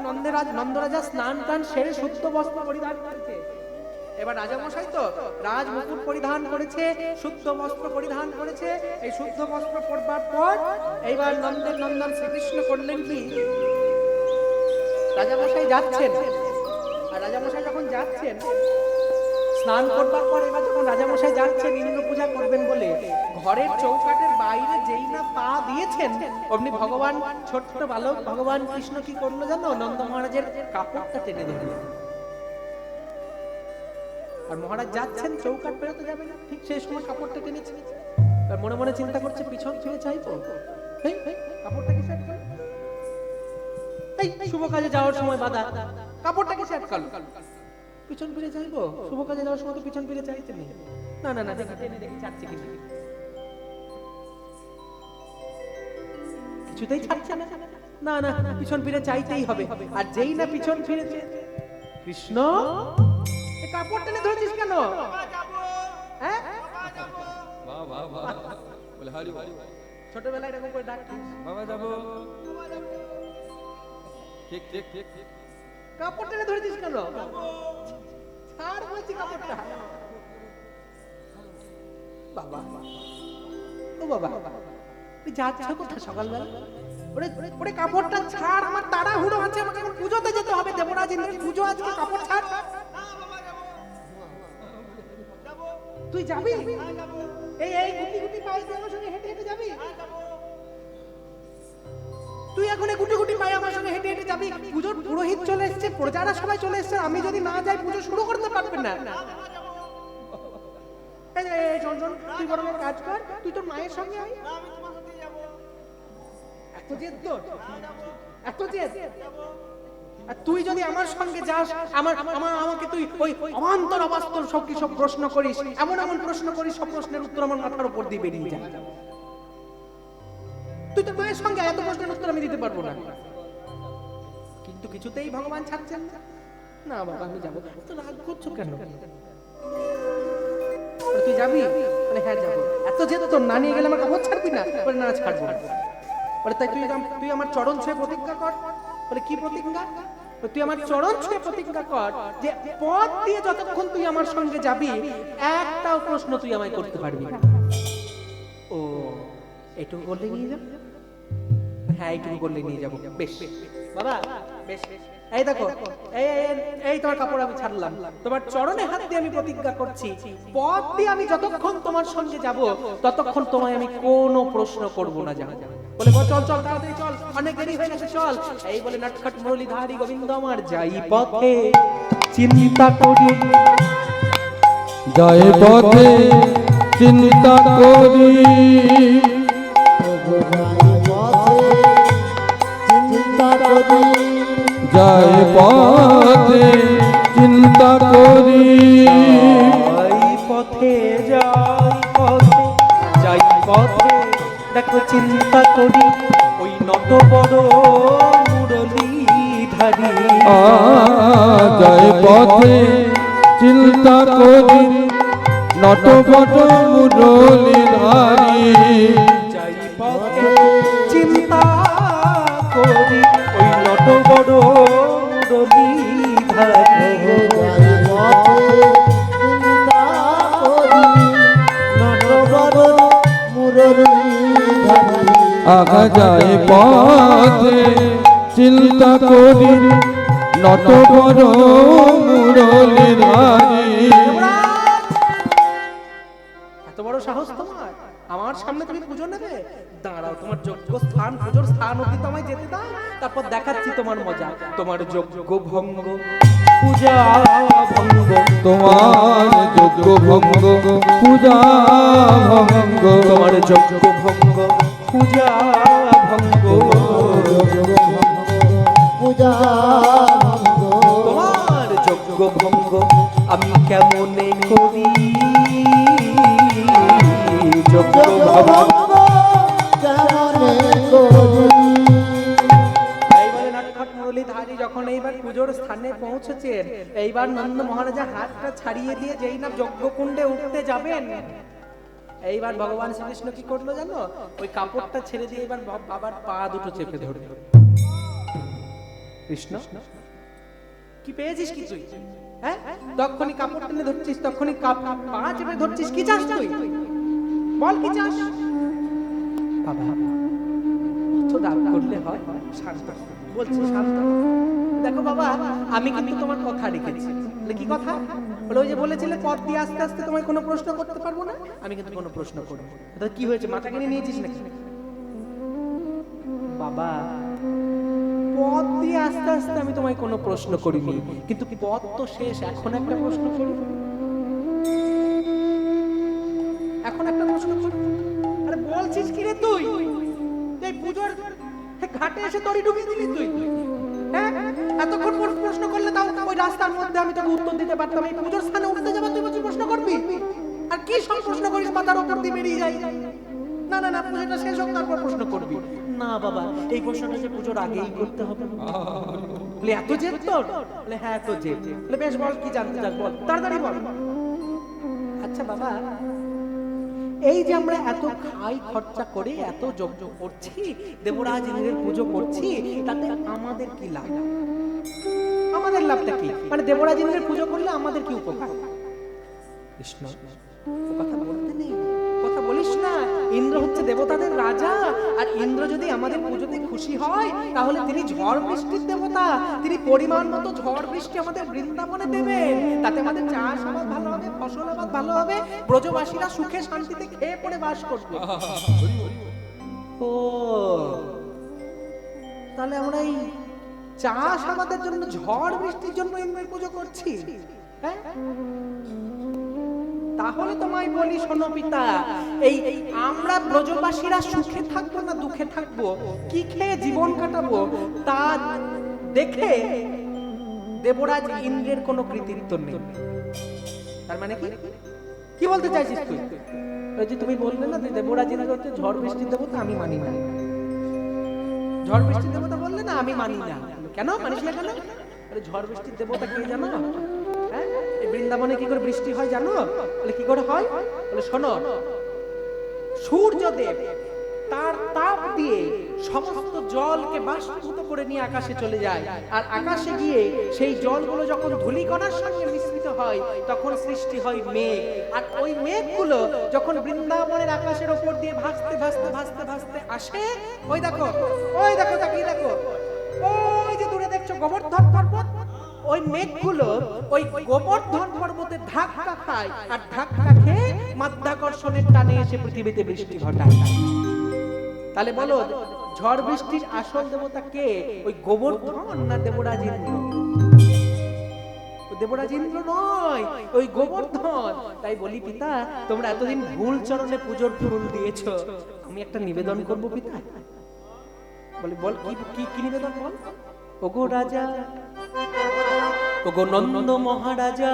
নন্দরাজা স্নান টান সেরে শুদ্ধ বস্ত্র পরিধান করেছে, এবার রাজামশাই তো রাজ মুকুট পরিধান করেছে, শুদ্ধ বস্ত্র পরিধান করেছে। এই শুদ্ধ বস্ত্র পরবার পর এইবার নন্দের নন্দন শ্রীকৃষ্ণ করলেন কি, রাজামশাই যাচ্ছেন। আর রাজামশাই যখন যাচ্ছেন স্নান করবার পর, এবার যখন রাজামশাই যাচ্ছেন ইন্দ্র পূজা করবেন বলে, ঘরের চৌকাঠের বাইরে যেই না পা দিয়েছেন অমনি ভগবান, ছোট্ট বালক ভগবান কৃষ্ণ কি করলো জানো, নন্দ মহারাজের কাপড়টা টেনে দিলেন। আর মহারাজ যাচ্ছেন, চৌকাঠ পেরোতে যাবেন, ঠিক সেই সময় কাপড়টা টেনেছে। আর মনে মনে চিন্তা করছে পিছন ফিরে চাইবো, কাপড়টা কি সেট করল, এই শুভ কাজে যাওয়ার সময় বাধা, কাপড়টা কি সেট করল, পিছন ফিরে চাইবো, শুভ কাজে যাওয়ার সময় তো পিছন ফিরে চাইতে নেই। না না না, দেখি টেনে দেখি ছাড়ছে কি, কিছুতেই ছাড়ছে না। না না, পিছন ফিরে চাইতেই হবে। আর যেই না পিছন ফিরেছে, কৃষ্ণ কাপড় টেনে ধরেছিস কেন? হ্যাঁ, ছোটবেলায় এরকম করে ডাকতিস, বাবা যাবো, ঠিক ঠিক ঠিক, কাপড় টেনে ধরেছিস কেন? ছাড় বলছি কাপড়টা। বাবা, ও বাবা, তুই যাচ্ছ কোথায় সকালবেলা? ওরে ওরে, কাপড়টা ছাড়, আমার তাড়াহুড়ো আছে, আমাকে এখন পুজোতে যেতে হবে, দেবরাজ ইন্দ্রের পুজো আজকে, কাপড় ছাড়। তুই যাবি? এই এই গুটি গুটি পায়ে তুই আমার সঙ্গে হেঁটে হেঁটে যাবি? তুই এখন এই গুটি গুটি পায়ে আমার সঙ্গে হেঁটে হেঁটে যাবি? পুজোর পুরোহিত চলে এসেছে, প্রজারা সবাই চলে এসেছে, আমি যদি না যাই পুজো শুরু করতে পারবে না। এই এই শোন শোন, তুই বরং এক কাজ কর, তুই তোর মায়ের সঙ্গে আয়। এত জেদ তোর, এত জেদ। আর তুই যদি আমার সঙ্গে যাস, আমাকে তুই ওই অবান্তর অবাস্তর সব কি সব প্রশ্ন করিস, এমন এমন প্রশ্ন করিস, সব প্রশ্নের উত্তর আমার মাথার উপর দিয়ে বেরিয়ে যায়। তুই তোর মায়ের সঙ্গে, এত প্রশ্নের উত্তর আমি দিতে পারবো না। কিন্তু কিছুতেই ভগবান ছাড়ছেন না। না বাবা, আমি যাবো। তো রাগ করছো কেন? তুই যাবি? মানে হ্যাঁ যাবো। এত যেত তোর, না নিয়ে গেলে আমার কাপড় ছাড়বি না? বলে না, ছাড়বো না। বলে তাই তুই আমার চরণ ছুঁয়ে প্রতিজ্ঞা কর। বলে কি প্রতিজ্ঞা? তুই আমার চরণ ছুঁয়ে প্রতিজ্ঞা কর যে পথ দিয়ে যতক্ষণ তুই আমার সঙ্গে যাবি, একটাও প্রশ্ন তুই আমায় করতে পারবি না। ও, এটুকু বললে নিয়ে যাব? হ্যাঁ, এইটুকু বললে নিয়ে যাবো। বেশ বাবা, বেশ। এই দেখো, এই এই তোমার কাপড় আমি ছাড়লাম, তোমার চরণে হাত দিয়ে আমি প্রতিজ্ঞা করছি, পথ দিয়ে আমি যতক্ষণ তোমার সঙ্গে যাব ততক্ষণ তোমায় আমি কোনো প্রশ্ন করব না। যাও। বলে চল চল, তাড়াতাড়ি চল, অনেক দেরি হয়ে গেছে, চল। এই বলে নটখট মুরলীধারী গোবিন্দ আমার যাই পথে চিন্তা করি, যায় পথে চিন্তা করি, যায় পথে চিন্তা করি, যাই পথে যাই পথে, দেখো চিন্তা করি, ওই নত বড় মুরলীধারী। যায় পথে চিন্তা করি, নট বট মুরলীধারী, যাই পথে চিন্তা করি, ওই নত বড় মুরলীধারী। আগা যায় পথে চিন্তা করি, নত বড় মুরলীধারী। এত বড় সাহস তোমার, আমার সামনে তুমি পুজো নেবে? দাঁড়াও, তোমার যোগ্য স্থান, পুজোর স্থান অবধি তো আমায় যেতে দাও, তারপর দেখাচ্ছি তোমার মজা। তোমার যোগ্য ভঙ্গ, পূজা ভঙ্গ, তোমার যোগ্য ভঙ্গ, পূজা ভঙ্গ, তোমার যোগ্য ভঙ্গ, পূজা ভঙ্গ, তোমার যোগ্য ভঙ্গ আমি কেমনে করি? যোগ্য ভঙ্গ মুরলীধারী যখন এইবার পুজোর স্থানে পৌঁছেছেন, এইবার নন্দ মহারাজা হাতটা ছাড়িয়ে দিয়ে যেই না যজ্ঞকুণ্ডে উঠতে যাবেন, এইবার ভগবান শ্রীকৃষ্ণ কি করলো জানো, ওই কাপড়টা ছেড়ে দিয়ে এবার বাবার পা দুটো চেপে ধরলো। কৃষ্ণ কি পেয়েছিস কি তুই? হ্যাঁ, তখনই কাপড় টেনে ধরছিস, তখনই পা চেপে ধরছিস, কি চাস তুই? বল কি চাস? বাবা তো রাগ করলে হয়, শান্ত বলছি, শান্ত। দেখো বাবা, আমি কিন্তু তোমার কথা রেখেছি। বলে কি কথা? বলে ওই যে বলেছিলে পথ দিয়ে আস্তে আস্তে তোমায় কোনো প্রশ্ন করতে পারবো না, আমি কিন্তু কোনো প্রশ্ন করবো। কি হয়েছে, মাথা কিনে নিয়েছিস নাকি? বাবা পথ দিয়ে আস্তে আস্তে আমি তোমায় কোনো প্রশ্ন করিনি, কিন্তু পথ তো শেষ, এখন একটা প্রশ্ন করি, এখন একটা প্রশ্ন করি। আরে বলছিস কি রে তুই? এই পুজোর ঘাটে এসে তরি ডুবিয়ে দিলি তুই? হ্যাঁ, এতক্ষণ প্রশ্ন করলে তাও ওই রাস্তার মধ্যে আমি তোকে উত্তর দিতে পারতাম। এই পুজোর স্থানে উঠতে যাবার তুই বলছিস প্রশ্ন করবি? আর কি সব প্রশ্ন করিস, মাথার উপর দিয়ে বেরিয়ে যাই। না না না, পুজোটা শেষ হোক তারপর প্রশ্ন করবি। না বাবা, এই প্রশ্নটা যে পুজোর আগেই করতে হবে। বলে এত জেদ তোর? বলে হ্যাঁ এত জেদ। বলে বেশ বল কি জানতে চাস, বল তাড়াতাড়ি বল। আচ্ছা বাবা, এই যে আমরা এত খাই খরচা করে এত যজ্ঞ করছি, দেবরাজ ইন্দ্রের পুজো করছি, তাতে আমাদের কি লাভ? আমাদের লাভটা কি? মানে দেবরাজ ইন্দ্রের পুজো করলে আমাদের কি উপকার? কৃষ্ণ কথা বলতে নেই, কথা বলিস না। ইন্দ্র হচ্ছে দেবতাদের রাজা, আর ইন্দ্র যদি আমাদের পুজোতে খুশি হয় তাহলে তিনি ঝড় বৃষ্টির দেবতা, তিনি পরিমাণ মতো ঝড় বৃষ্টি আমাদের বৃন্দাবনে দেবেন। তাতে আমাদের চাষ আবাদ ভালো হবে, ফসল আবাদ ভালো হবে, ব্রজবাসীরা সুখে শান্তিতে খেয়ে পড়ে বাস করবে। ও তাহলে আমরা এই চাষ আবাদের জন্য, ঝড় বৃষ্টির জন্য ইন্দ্রের পুজো করছি? হ্যাঁ, তাহলে তোমায় বলি শোনো পিতা, এই আমরা ব্রজবাসীরা সুখে থাকবো না দুঃখে থাকবো, কি খেয়ে জীবন কাটাবো, তা দেখে দেবরাজ ইন্দ্রের কোনো কৃতিত্ব নেই। তার মানে কি কি বলতে চাইছিস তুই? ওই যে তুমি বললে না দেবরাজ ইন্দ্র হচ্ছে ঝড় বৃষ্টির দেবতা, আমি মানি না। ঝড় বৃষ্টির দেবতা বললে না, আমি মানি না। কেন মানিস না কেন? আরে ঝড় বৃষ্টির দেবতা কে জানো? হ্যাঁ, এই বৃন্দাবনে কি করে বৃষ্টি হয় জানো? বলে কি করে হয়? বলে শোনো, সূর্যদেব তার তাপ দিয়ে সমস্ত জলকে বাষ্পীভূত করে নিয়ে আকাশে চলে যায়, আর আকাশে গিয়ে সেই জলগুলো যখন ধূলিকণার সঙ্গে মিশ্রিত হয় তখন সৃষ্টি হয় মেঘ। আর ওই মেঘগুলো যখন বৃন্দাবনের আকাশের ওপর দিয়ে ভাসতে ভাসতে ভাসতে ভাসতে আসে, ওই দেখো তাকিয়ে দেখো, ওই যে দূরে দেখছো গোবর্ধন পর্বত, ওই মেঘগুলো ওই গোবর্ধন পর্বতে ধাক্কা খায়, আর ধাক্কা খেয়ে মাধ্যাকর্ষণের টানে এসে পৃথিবীতে বৃষ্টি ঘটায়। তাহলে বলো ঝড় বৃষ্টির আসল দেবতা কে? ওই গোবর্ধন না দেবরাজ ইন্দ্র? দেবরাজ ইন্দ্র নয়, ওই গোবর্ধন। তাই বলি পিতা, তোমরা এতদিন ভুল চরণে পুজোর ফুল দিয়েছো, আমি একটা নিবেদন করব পিতা। বলি বল কি নিবেদন বল? ওগো রাজা, ওগো নন্দ মহারাজা,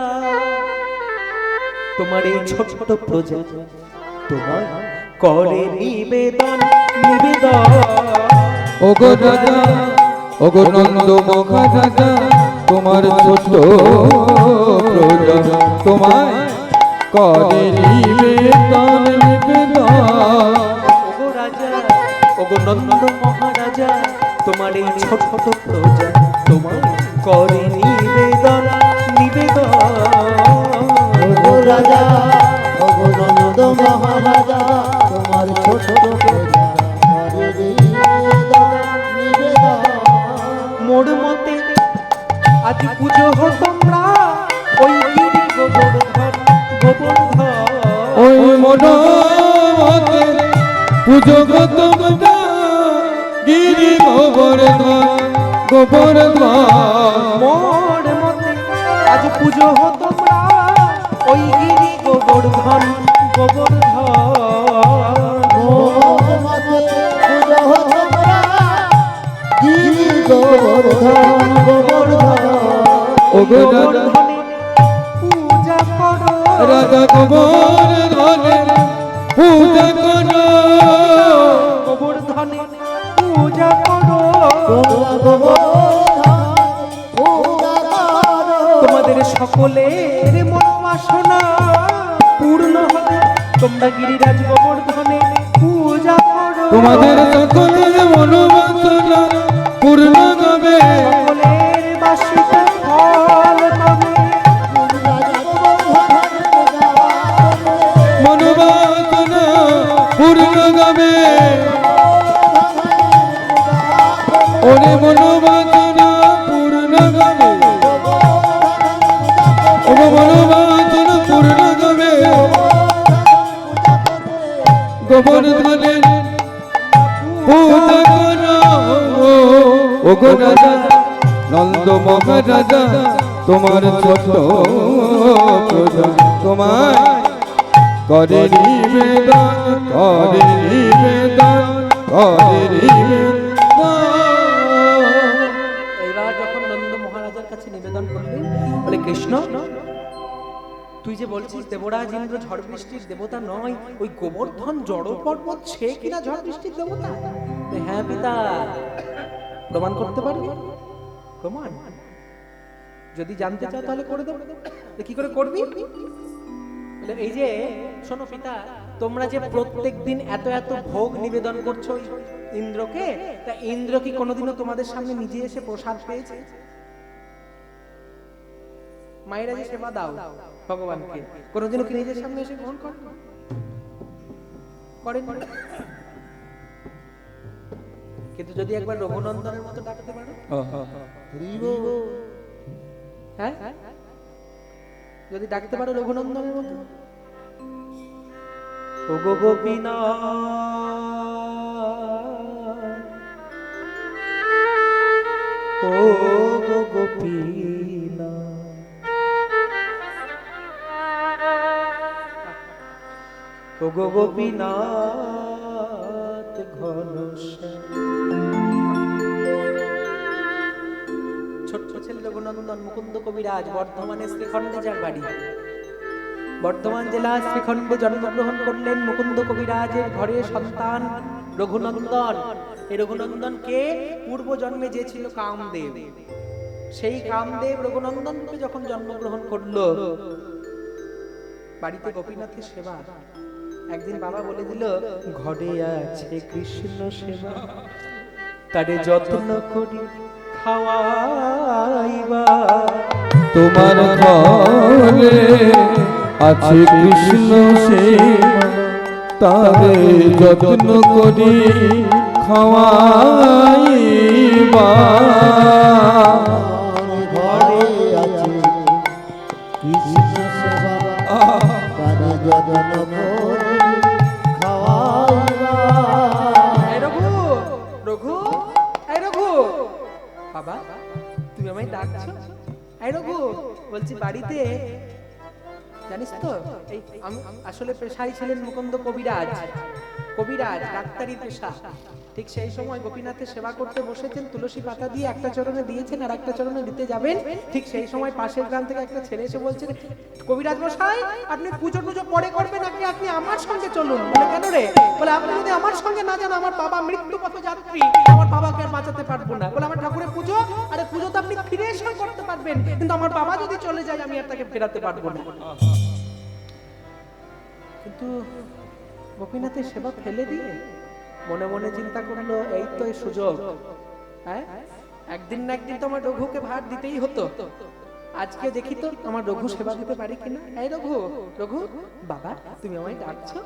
তোমার এই ছোট প্রজা তোমার করে নিবেদন। ওগো রাজা, ওগো নন্দ মহারাজা, তোমার ছোট প্রজা তোমায় করে নিবেদন। ওগো রাজা, ওগো নন্দ মহারাজা, তোমার এই ছোট প্রজা তোমায় করে নিবেদন। ওগো রাজা, ওগো নন্দ মহারাজা, তোমার ছোট প্রজা করে নিবেদন। মোর মতে আজ পুজো হো তোমরা ওই গিরি গোবর্ধন। ওই মনোমতে পুজো গো তোমরা গিরি গোবর্ধন। মোর মতে আজ পুজো হো তোমরা ওই গিরি গোবর্ধন। মোর মতে পুজো হো তোমরা গিরি গোবর্ধন। ওগো রাজা, পূজা করো রাজা গোবর্ধনের পূজা করো। গোবর্ধনে পূজা করো। তোমাদের সকলের মনোবাসনা পূর্ণ হবে, তোমরা গিরিরাজ গোবর্ধনে পূজা করো। তোমাদের সকলের মনোবাসনা পূর্ণ হবে, সকলের বাসিত ফল পাবে। মনোবাসনা পূর্ণ হবে, ওরে মনোবাসনা পূর্ণ হবে, ও মনোবাসনা পূর্ণ হবে। গোবর্ধনের পূজা করো, ও গো রাজা নন্দ মহারাজা, তোমার ছোট প্রজা তোমায় করে নিবেদন, করে নিবেদন, করে নিবেদন। এবার যখন নন্দ মহারাজার কাছে নিবেদন করলেন, বলে কৃষ্ণ তুই যে বলছিস দেবরাজ ইন্দ্র ঝড় বৃষ্টির দেবতা নয়, ওই গোবর্ধন জড় পর্বত সে কিনা ঝড় বৃষ্টির দেবতা? হ্যাঁ পিতা, প্রমাণ করতে পারবি? প্রমাণ যদি জানতে চাও তাহলে করে দেবো। কি করে করবি? এই যে শোনো পিতা, তোমরা যে প্রত্যেক দিন এত এত ভোগ নিবেদন করছো ইন্দ্রকে, তা ইন্দ্র কি কোনোদিনও তোমাদের সামনে নিজে এসে প্রসাদ পেয়েছে? মায়েরা যে সেবা দাও ভগবানকে, কোনোদিনও কি নিজের সামনে এসে গ্রহণ করেন? কিন্তু যদি একবার রঘুনন্দনের মতো ডাকতে পারো, হ্যাঁ যদি ডাকতে পারো রঘুনন্দনের মতো, ও গো গোপীনাথ, ও গো গোপীনাথ, ও গো গোপীনাথ ঘনশ্যাম। ছোট্ট ছেলে রঘুনন্দন মুকুন্দ কবিরাজ বর্ধমানে শ্রীখণ্ডে যার বাড়ি, বর্ধমান জেলা শ্রীখণ্ডে জন্মগ্রহণ করলেন মুকুন্দ কবিরাজের ঘরে সন্তান রঘুনন্দন। এই রঘুনন্দনকে পূর্ব জন্মে যে ছিল কামদেব, সেই কামদেব রঘুনন্দনকে যখন জন্মগ্রহণ করলো, বাড়িতে গোপীনাথের সেবা। একদিন বাবা বলে দিল, ঘরে আছে কৃষ্ণ সেবা, তারে যত্ন করি খাওয়াইবা। তোমার ঘরে আছে কৃষ্ণ সেবা, তারে যত্ন করি খাওয়াইবা। ঘরে আছে কৃষ্ণ সেবা, তারে যত্ন করে খাওয়াইবা। এই রঘু, রঘু, এই রঘু, বাবা তুমি আমায় ডাকছো? এই রঘু, বলছি বাড়িতে জানিস তো, এই আমি আসলে পেশায় ছিলেন মুকুন্দ কবিরাজ, কবিরাজ ডাক্তারি পেশা। ঠিক সেই সময় গোপীনাথের সেবা করতে বসেছেন, তুলসী পাতা দিয়ে একটা চরণে দিয়েছেন আর একটা চরণে দিতে যাবেন। ঠিক সেই সময় পাশের গ্রাম থেকে একটা ছেলে এসে বলছেন, কবিরাজ মশাই আপনি পুজো টুজো পরে করবেন, আপনি আমার সঙ্গে চলুন। বলে কেন রে? বলে আপনি যদি আমার সঙ্গে না যান, আমার বাবা মৃত্যুপথ যাত্রী, আমার বাবাকে আর বাঁচাতে পারবো না। বলে আমার ঠাকুরের পুজো, আরে পুজো তো আপনি ফিরে এসে করতে পারবেন, কিন্তু আমার বাবা যদি চলে যায় আমি আর তাকে ফেরাতে পারবো না। কিন্তু গোপীনাথের সেবা ফেলে দিয়ে মনে মনে চিন্তা করলো, এই তো এই সুযোগ, হ্যাঁ একদিন না একদিন তো আমার রঘুকে ভার দিতেই হতো। আজকে দেখি তো আমার রঘু সেবা দিতে পারি কিনা। এই রঘু, রঘু বাবা তুমি আমায় ডাকছো?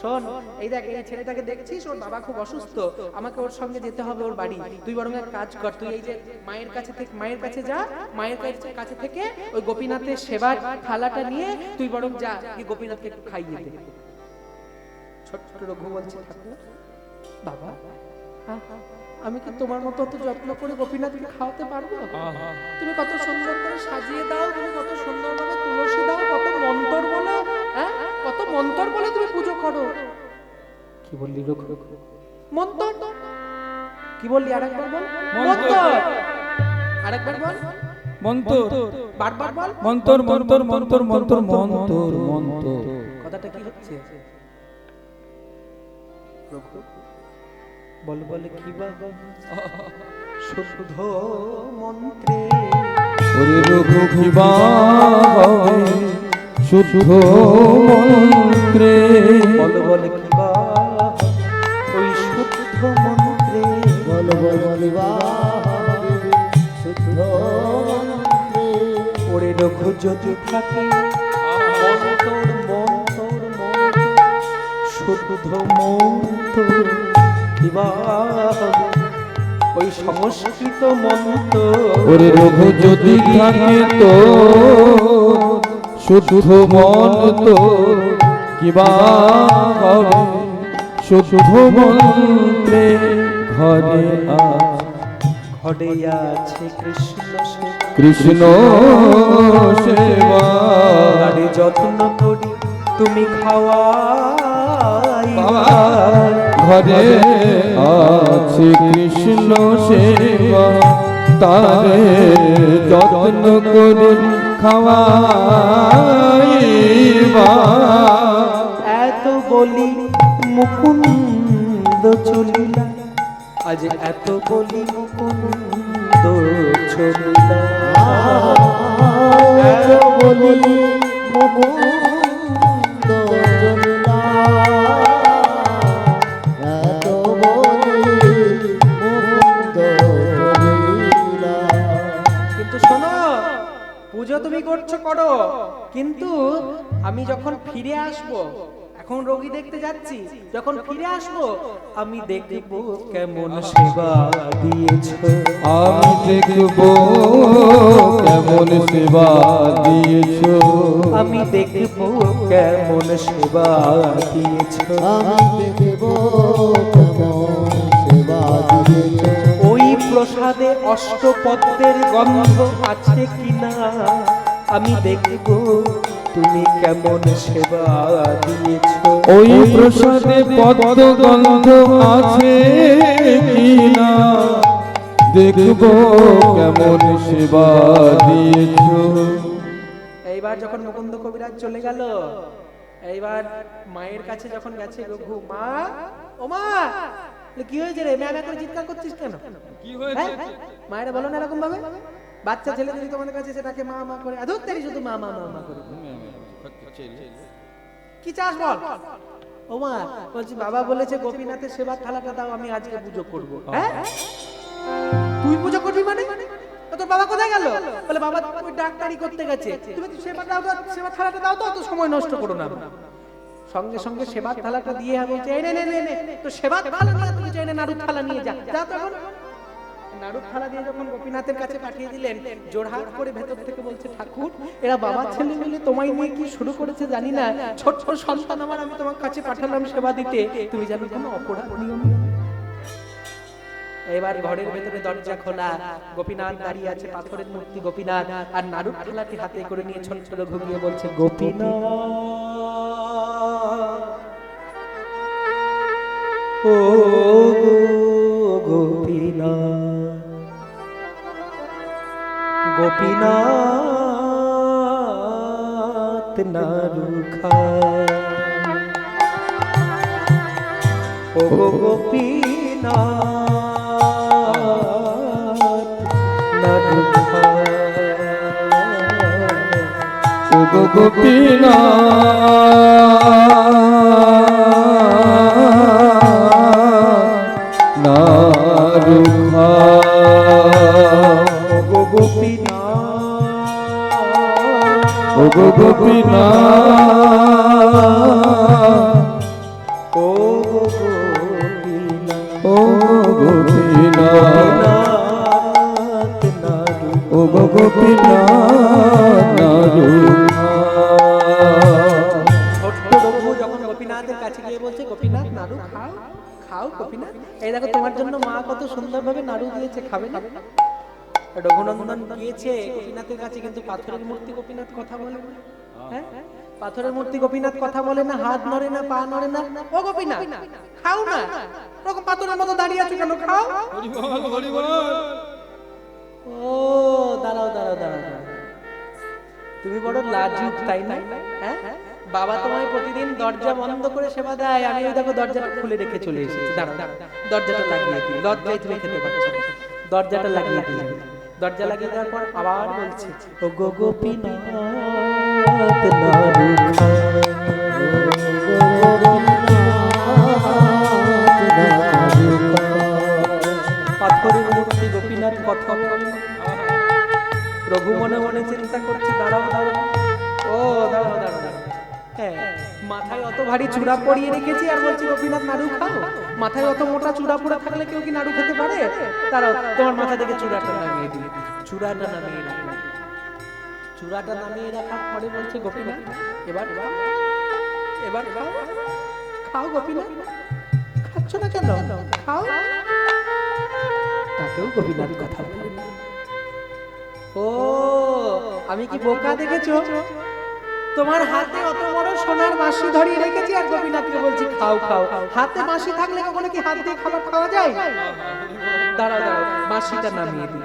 শোন, এই দেখ এই ছেলেটাকে দেখছিস, ওর বাবা খুব অসুস্থ, আমাকে ওর সঙ্গে যেতে হবে ওর বাড়ি। তুই বরং এক কাজ কর, তুই এই যে মায়ের কাছে যা, মায়ের কাছে থেকে ওই গোপীনাথের সেবার থালাটা নিয়ে তুই বরং যা, কি গোপীনাথকে একটু খাইয়ে দে। ছোট্ট রঘু বলছে, ঠাকুর বাবা আমি কি তোমার মতো অত যত্ন করে গোপীনাথকে খাওয়াতে পারবো? তুমি কত সুন্দর করে সাজিয়ে দাও, তুমি কত সুন্দর ভাবে তুলসী দাও, কত মন্তর বলো, হ্যাঁ কত মন্তর বলে তুমি পুজো করো। কি বললি রঘু? মন্তর? কি বললি আরেকবার বল। মন্তর আরেকবার বল। মন্তর বারবার বল। মন্তর মন্তর মন্তর মন্তর মন্তর মন্তর। কথাটা কি হচ্ছে? রঘু বল বলে কি বা শুদ্ধ মন্ত্রে, ওরে রঘু কিবা হবে শুদ্ধ মন্ত্রে, থাকে মন তোর মন তোর মন শুদ্ধ মন তোর কিবা ওই সংস্কৃত মন্ত্র ওরে রঘু যদি থাকে তো শুদ্ধ মন তো কিবা হবে শুদ্ধ মন্ত্রে ঘরে ঘরে আছে কৃষ্ণ সেবা কৃষ্ণ সেবা আরে যত্ন করি তুমি খাওয়াই ঘরে আছে কৃষ্ণ সেবা তারে যত্ন করে খাওয়াইবা এত বলি মুকুন্দ চলিলা আজ এত বলি মুকুন্দ চলিলা এত বলি মুকুন্দ চলিলা এত বলি মুকুন্দ চলিলা কিন্তু শোনো পুজো তুমি করছো করো কিন্তু আমি যখন ফিরে আসব এখন রোগী দেখতে যাচ্ছি যখন ফিরে আসব আমি দেখব কেমন সেবা দিয়েছো আমি দেখব কেমন সেবা দিয়েছ আমি দেখব কেমন সেবা দিয়েছো আমি দেখব কেমন সেবা দিয়েছ ওই প্রসাদে অষ্টপদ্মের গন্ধ আছে কিনা আমি দেখব তুমি কেমন সেবা দিয়েছো ওই প্রসাদে পদ্ম গন্ধ আছে কিনা দেখব কেমন সেবা দিয়েছ এইবার যখন মুকুন্দ কবিরাজ চলে গেল এইবার মায়ের কাছে যখন গেছে রঘু মা ও মা কি হয়েছে রে ম্যামা করে চিৎকার করছিস কেন কি হ্যাঁ? মায়েরা বলো না এরকম ভাবে বাচ্চা ছেলে যদি তোমাদের কাছে সেটাকে মা মা করে আদর তেরি শুধু মা মা মা মা করে কি চাস বল ও মা বলছি বাবা বলেছে গোপীনাথের সেবার থালাটা দাও আমি আজকে পুজো করব হ্যাঁ তুই পুজো করবি মানে তো তোর বাবা কোথায় গেল বলে বাবা ওই ডাক্তারি করতে গেছে তুমি তো সেবা দাও সেবা থালাটা দাও তো অত সময় নষ্ট করো না সঙ্গে সঙ্গে সেবার থালাটা দিয়ে বলছে এই নে নে নে নে তো সেবার থালা নিয়ে তুমি চাই না নাড়ুর থালা নিয়ে যা যা তো এখন নাড়ুর থালা দিয়ে যখন গোপীনাথের কাছে পাঠিয়ে দিলেন জোড়হাত করে ভেতর থেকে বলছে ঠাকুর এরা বাবা ছেলে মিলে তোমায় নিয়ে কি শুরু করেছে জানি না ছোট সন্তান আমার আমি তোমার কাছে পাঠালাম সেবা দিতে তুমি জানো কোনো অপরাধ নিয়ম এবার ঘরের ভেতরে দরজা খোলা গোপীনাথ দাঁড়িয়ে আছে পাথরের মূর্তি গোপীনাথ আর নাড়ুর থালাটি হাতে করে নিয়ে ছোট ছোট ঘুমিয়ে বলছে গোপীনাথ ও গোপীনাথ গোপীনাথ নারুখা ও গোপীনাথ নারুখা ও গোপীনাথ নারুখা ও গোপীনাথ ও গোপীনাথ ও গোপীনাথ ও গোপীনাথ ও গোপীনাথ নারুখা ছোট্ট রঘু যখন গোপীনাথের কাছে গিয়ে বলছে গোপীনাথ নাড়ু খাও খাও গোপীনাথ এই দেখো তোমার জন্য মা কত সুন্দরভাবে নাড়ু দিয়েছে খাবে না রঘুনন্দন গিয়েছে গোপীনাথের কাছে কিন্তু পাথরের মূর্তি গোপীনাথ কথা বলে না হ্যাঁ পাথরের মূর্তি গোপীনাথ কথা বলে না হাত নড়ে না পা নড়ে না ও গোপীনাথ খাও না এরকম পাথরের মতো দাঁড়িয়ে আছো কেন খাও ও দাঁড়াও দাঁড়াও দাঁড়াও দাঁড়াও। তুমি বড় লাজুক তাই না হ্যাঁ বাবা তোমায় প্রতিদিন দরজা বন্ধ করে সেবা দেয় আমি ওই দেখো দরজাটা খুলে রেখে চলে এসেছি দাঁড়াও দরজাটা লাগিয়ে দিই লজ্জায় তুমি খেতে পারছো না। দরজাটা লাগিয়ে দিই দরজা লাগিয়ে দেওয়ার পর আবার বলছে ও গো গোপীনাথ নারুখা পাথরের মূর্তি গোপীনাথ কথা বলে। রঘু মনে মনে চিন্তা করছে দাঁড়াও দাঁড়াও ভারী চূড়া পরিয়ে রেখেছি আর বলছি গোপীনাথ নাড়ু খাও। মাথায় অত মোটা চূড়া পরে থাকলে কেউ কি নাড়ু খেতে পারে? তারা তোমার মাথা থেকে চূড়াটা নামিয়ে দিই, চূড়াটা নামিয়ে রাখো। চূড়াটা নামিয়ে রাখার পরে বলছে গোপীনাথ এবার খাও, এবার খাও, খাও গোপীনাথ। খাচ্ছ না কেন? খাও। তাকেও গোপীনাথ কথা বলে। ও আমি কি বোকা দেখেছো? তোমার হাতে অত বড় সোনার বাঁশি ধরিয়ে রেখেছি আর গোপীনাথকে বলছি খাও খাও। হাতে বাঁশি থাকলে কখনো কি হাত দিয়ে খাবার খাওয়া যায়? দাঁড়াও দাঁড়াও, বাঁশিটা নামিয়ে দিন।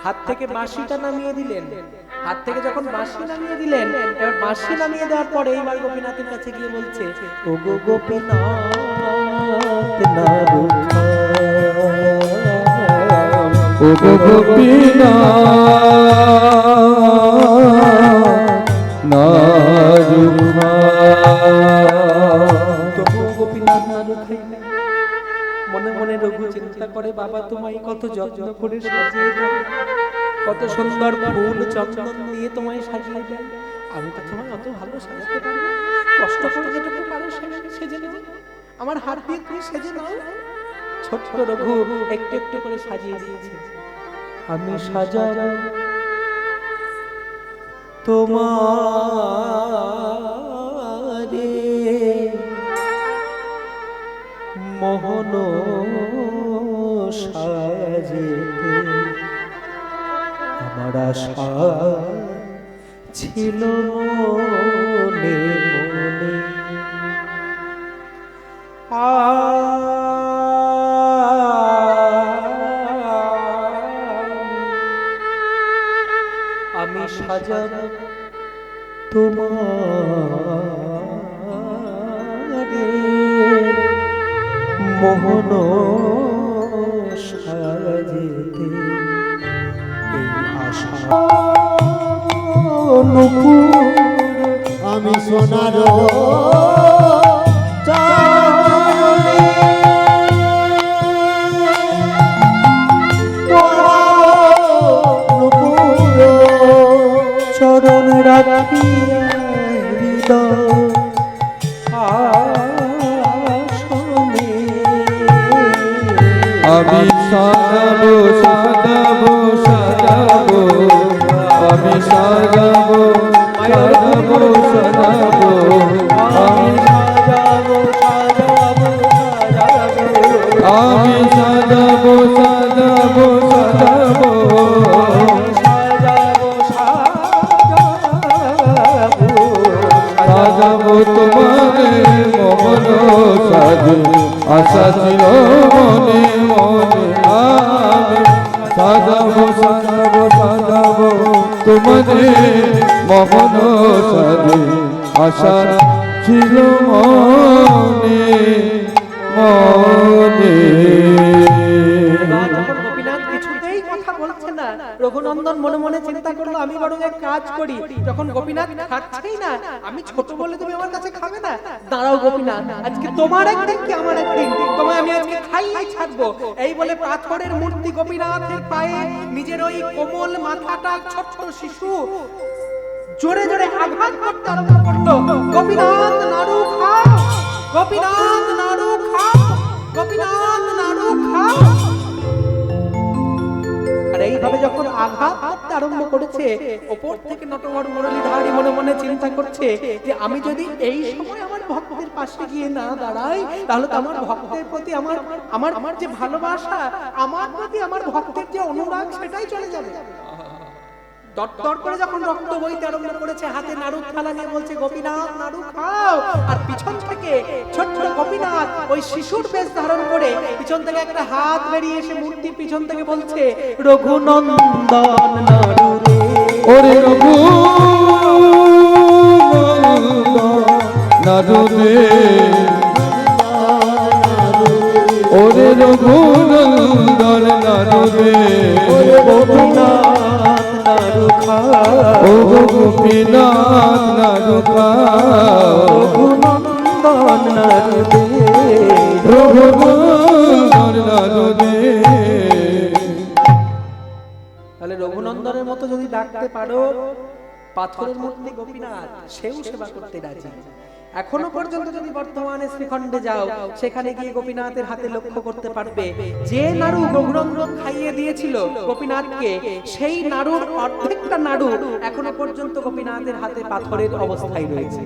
হাত থেকে বাঁশিটা নামিয়ে দিলেন। হাত থেকে যখন বাঁশি নামিয়ে দিলেন, এবার বাঁশি নামিয়ে দেওয়ার পরে এইবার গোপীনাথের কাছে গিয়ে বলছে ও গো গোপীনাথ নাড়ু খাও। ও গো গোপীনাথ নাড়ু তবুও গোপীনাথ নাড়ু খাইলেন। মনে মনে রঘু চিন্তা করে বাবা তোমায় কত যত্ন করে সাজিয়ে দেয়, কত সুন্দর ফুল চন্দন দিয়ে তোমায় সাজিয়ে দেয়, আমি তো তোমায় অত ভালো সাজাতে পারি না। কষ্ট করে যেটুকু পারো সেজে নাও, আমার হাত দিয়ে তুমি সেজে নাও। ছোট্ট রঘু একটু একটু করে সাজিয়ে দিয়েছে। আমি সাজাবো তোমারে মোহন সাজেতে, আমার আশা ছিল মনে মনে। আমি সাজাবো তোমারে মোহন সাজেতে, এই আশা নুপুর আমি সোনার চাঁদে নুপুর চরণ রাখিয়া হৃদয় আসনে। আমি সাজাবো সাজাবো সাজাবো, আমি সাজাবো সাজাবো সাজাবো, আমি সাজাবো সাজাবো সাজাবো, আমি সাজাবো সাজাবো সাজাবো, সাজাবো সাজাবো সাজাবো তোমারে মোহন সাজে, আশা ছিল মনে মনে। আমি সাজাবো সাজাবো সাজাবো তোমারে মোহন সাজে, আশা ছিল মনে মনে। এবার যখন গোপীনাথ কিছুতেই কথা বলছে না, রঘুনন্দন মনে মনে চিন্তা করলো আমি বরং এক কাজ করি, যখন গোপীনাথ খাচ্ছেই না, আমি ছোট বলে তুমি আমার কাছে খাবে না। দাঁড়াও গোপীনাথ, আজকে তোমার একদিন কি আমার একদিন, তোমায় আমি আজকে খাইয়েই ছাড়বো। এই বলে পাথরের মূর্তি গোপীনাথের পায়ে নিজের ওই কোমল মাথাটা ছোট্ট শিশু জোরে জোরে আঘাত করতে আরম্ভ করলো। গোপীনাথ নাড়ু খাও, গোপীনাথ নাড়ু খাও, গোপীনাথ নাড়ু খাও। আর এইভাবে যখন আঘাত করতে আরম্ভ করেছে, ওপর থেকে নটবর মুরলীধারী মনে মনে চিন্তা করছে যে আমি যদি এই সময় আমার ভক্তের পাশে গিয়ে না দাঁড়াই, তাহলে তো আমার ভক্তের প্রতি আমার যে ভালোবাসা, আমার প্রতি আমার ভক্তের যে অনুরাগ, সেটাই চলে যাবে। দরদর করে যখন রক্ত বইতে আরম্ভ করেছে, হাতে নাড়ুর থালা নিয়ে বলছে গোপীনাথ নাড়ু খাও। আর পিছন থেকে ছোট্ট গোপীনাথ ওই শিশুর বেশ ধারণ করে পিছন থেকে একটা হাত বেরিয়ে এসে মূর্তির পিছন থেকে বলছে রঘুনন্দন নাড়ু রে। ওরে রঘু নাড়ু রে, ওরে রঘুনন্দন নাড়ু রে, গোপীনাথ নাড়ু খাও, ও গোপীনাথ নাড়ু খাও, রঘুনন্দন নাড়ু দে, রঘুনন্দন নাড়ু দে। তাহলে রঘুনন্দনের মতো যদি ডাকতে পারো, পাথরের মূর্তি গোপীনাথ সেও সেবা করতে রাজি। এখনো পর্যন্ত যদি বর্তমানে শ্রীখণ্ডে যাও, সেখানে গিয়ে গোপীনাথের হাতে লক্ষ্য করতে পারবে যে নাড়ু গৌরাঙ্গ খাইয়ে দিয়েছিল গোপীনাথকে, সেই নাড়ুর অর্ধেকটা নাড়ু এখনো পর্যন্ত গোপীনাথের হাতে পাথরের অবস্থায় রয়েছে,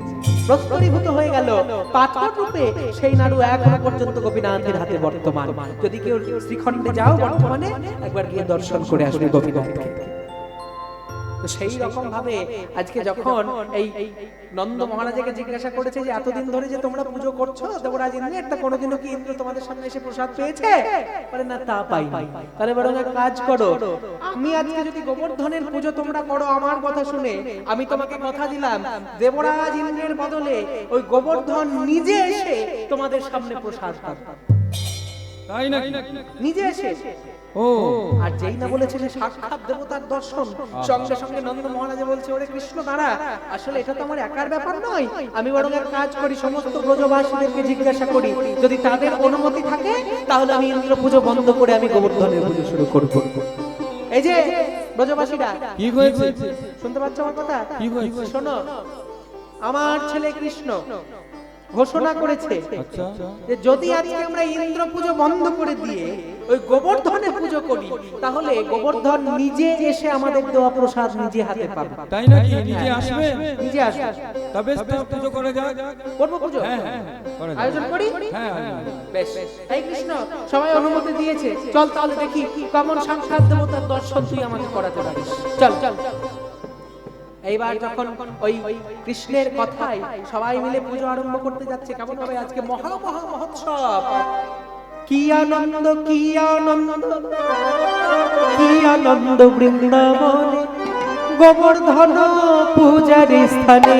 প্রস্তরীভূত হয়ে গেল পাথর রূপে। সেই নাড়ু এখনো পর্যন্ত গোপীনাথের হাতে বর্তমান। যদি কেউ শ্রীখণ্ডে যাও বর্তমানে, একবার গিয়ে দর্শন করে আসবে গোপীনাথকে। তো সেই রকম ভাবে আজকে যখন এই নন্দ মহারাজাকে জিজ্ঞাসা করেছে যে এতদিন ধরে যে তোমরা পুজো করছো দেবরাজ ইন্দ্রের, তা কোনোদিনও কি ইন্দ্র তোমাদের সামনে এসে প্রসাদ পেয়েছে? বলে না, তা পাইনি। তাহলে বরং এক কাজ করো, আমি আজকে যদি গোবর্ধনের পুজো তোমরা করো আমার কথা শুনে, আমি তোমাকে কথা দিলাম দেবরাজ ইন্দ্রের বদলে ওই গোবর্ধন নিজে এসে তোমাদের সামনে প্রসাদ পাবে। তাই নাকি? নিজে এসে। ও, আর যেই না বলেছে যে সাক্ষাৎ দেবতার দর্শন, সঙ্গে সঙ্গে নন্দ মহারাজা বলছে, ওরে কৃষ্ণ দাঁড়া, আসলে এটা তো আমার একার ব্যাপার নয়, আমি বরং এক কাজ করি, সমস্ত ব্রজবাসীদেরকে জিজ্ঞাসা করি, যদি তাদের অনুমতি থাকে তাহলে আমি ইন্দ্র পুজো বন্ধ করে আমি গোবর্ধনের পুজো শুরু করব। এই যে ব্রজবাসীরা, কি হয়েছে? শুনতে পাচ্ছ আমার কথা? কি হয়েছে? শোনো, আমার ছেলে কৃষ্ণ ঘোষণা করেছে আচ্ছা, যে যদি আজকে আমরা ইন্দ্র পুজো বন্ধ করে দিয়ে ওই গোবর্ধনের পুজো করি, তাহলে গোবর্ধন নিজে এসে আমাদের দেওয়া প্রসাদ নিজে হাতে পাবে। তাই নাকি? নিজে আসবে? নিজে আসবে। তবে পুজো করে যাক। করব পুজো? হ্যাঁ হ্যাঁ, করা যাক। আয়োজন করি? হ্যাঁ হ্যাঁ। বেশ। এই কৃষ্ণ সবাই অনুমতি দিয়েছে, চল তাহলে দেখি কেমন সাক্ষাৎ দেবতার দর্শন তুই আমাকে করাতে পারিস। চল চল। এইবার যখন ওই কৃষ্ণের কথায় সবাই মিলে পুজো আরম্ভ করতে যাচ্ছে, কেমন হবে আজকে মহা মহা মহোৎসব। কি আনন্দ, কি আনন্দ, কি আনন্দ বৃন্দাবনে গোবর্ধন পূজার স্থানে।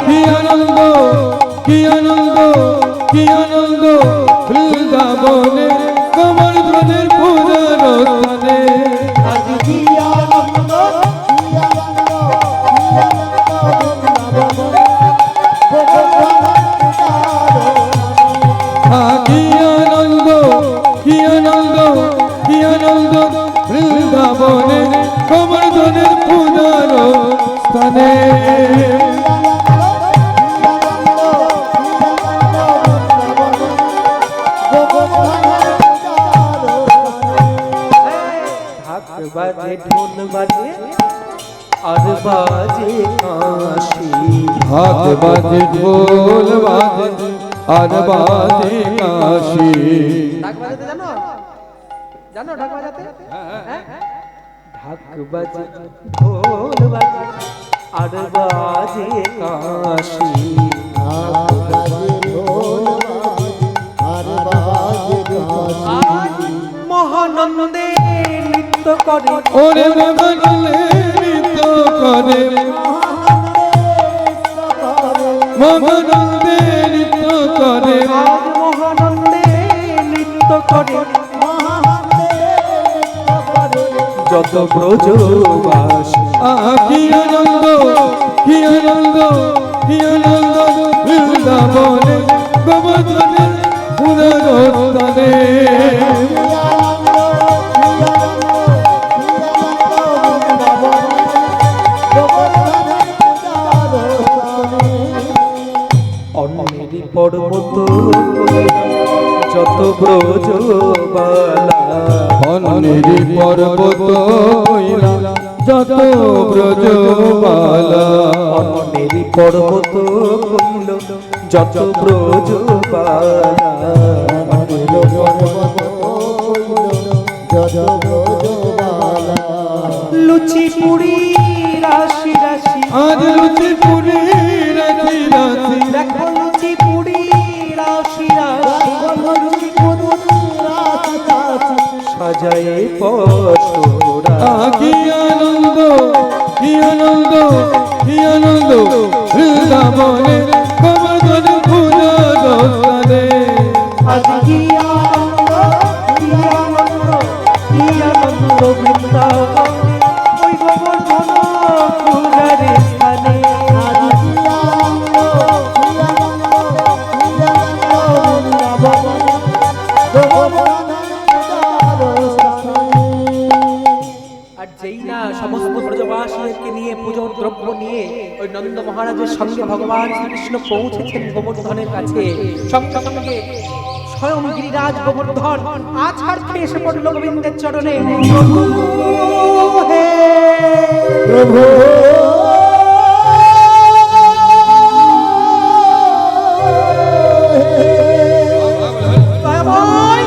কি আনন্দ, কি আনন্দ, কি আনন্দ বৃন্দাবনে গোবর্ধনের পূজার স্থানে। আজ কি আনন্দ, কি আনন্দ, কি আনন্দ, কি আনন্দ, কি আনন্দ বৃন্দাবনে গোবর্ধনের পূজার স্থানে। ঢাক বাজে, ঢোল বাজে, আর বাজে কাশি। ঢাক বাজে, ঢোল বাজে, আর বাজে কাশি। ঢাক বাজাতে জানো? জানো ঢাক বাজাতে? হ্যাঁ? ঢাক বাজে, ঢোল বাজে, আর বাজে কাশি। আজ মহানন্দে নৃত্য করে, ওরে মহানন্দে নৃত্য করে, মহানন্দে নৃত্য করে, আজ মহানন্দে নৃত্য করে যত ব্রজবাসী। কি আনন্দ, কি আনন্দ, কি আনন্দ বৃন্দাবনে গোবর্ধনের পূজার স্থানে। অন্যেরই পর্বত যত ব্রজবালা, অন্যেরই পর্বত হইলা যত ব্রজবালা। অন্যেরই পর্বত কইল যত ব্রজবালা। লুচি পুরি রাশি রাশি, আজ লুচি পুরি রাশি রাশি, দেখো লুচি পুরি রাশি রাশি, সাজায়ে পশরা। কি আনন্দ, কি আনন্দ, কি আনন্দ বৃন্দাবনে গোবর্ধনের পূজার স্থানে। আজ কি আনন্দ, কি আনন্দ, কি আনন্দ বৃন্দাবনে ওই গোবর্ধন পূজার স্থানে। আর যেই না সমস্ত ব্রজবাসীদেরকে নিয়ে পুজোর দ্রব্য নিয়ে ওই নন্দ গোবিন্দ মহারাজের সঙ্গে ভগবান শ্রীকৃষ্ণ পৌঁছেছেন গোবর্ধনের কাছে। সঙ্গে সঙ্গে স্বয়ং গিরিরাজ গোবর্ধন আছাড় খেয়ে এসে পড়ল গোবিন্দের চরণে। প্রভু হে প্রভু দয়াময়।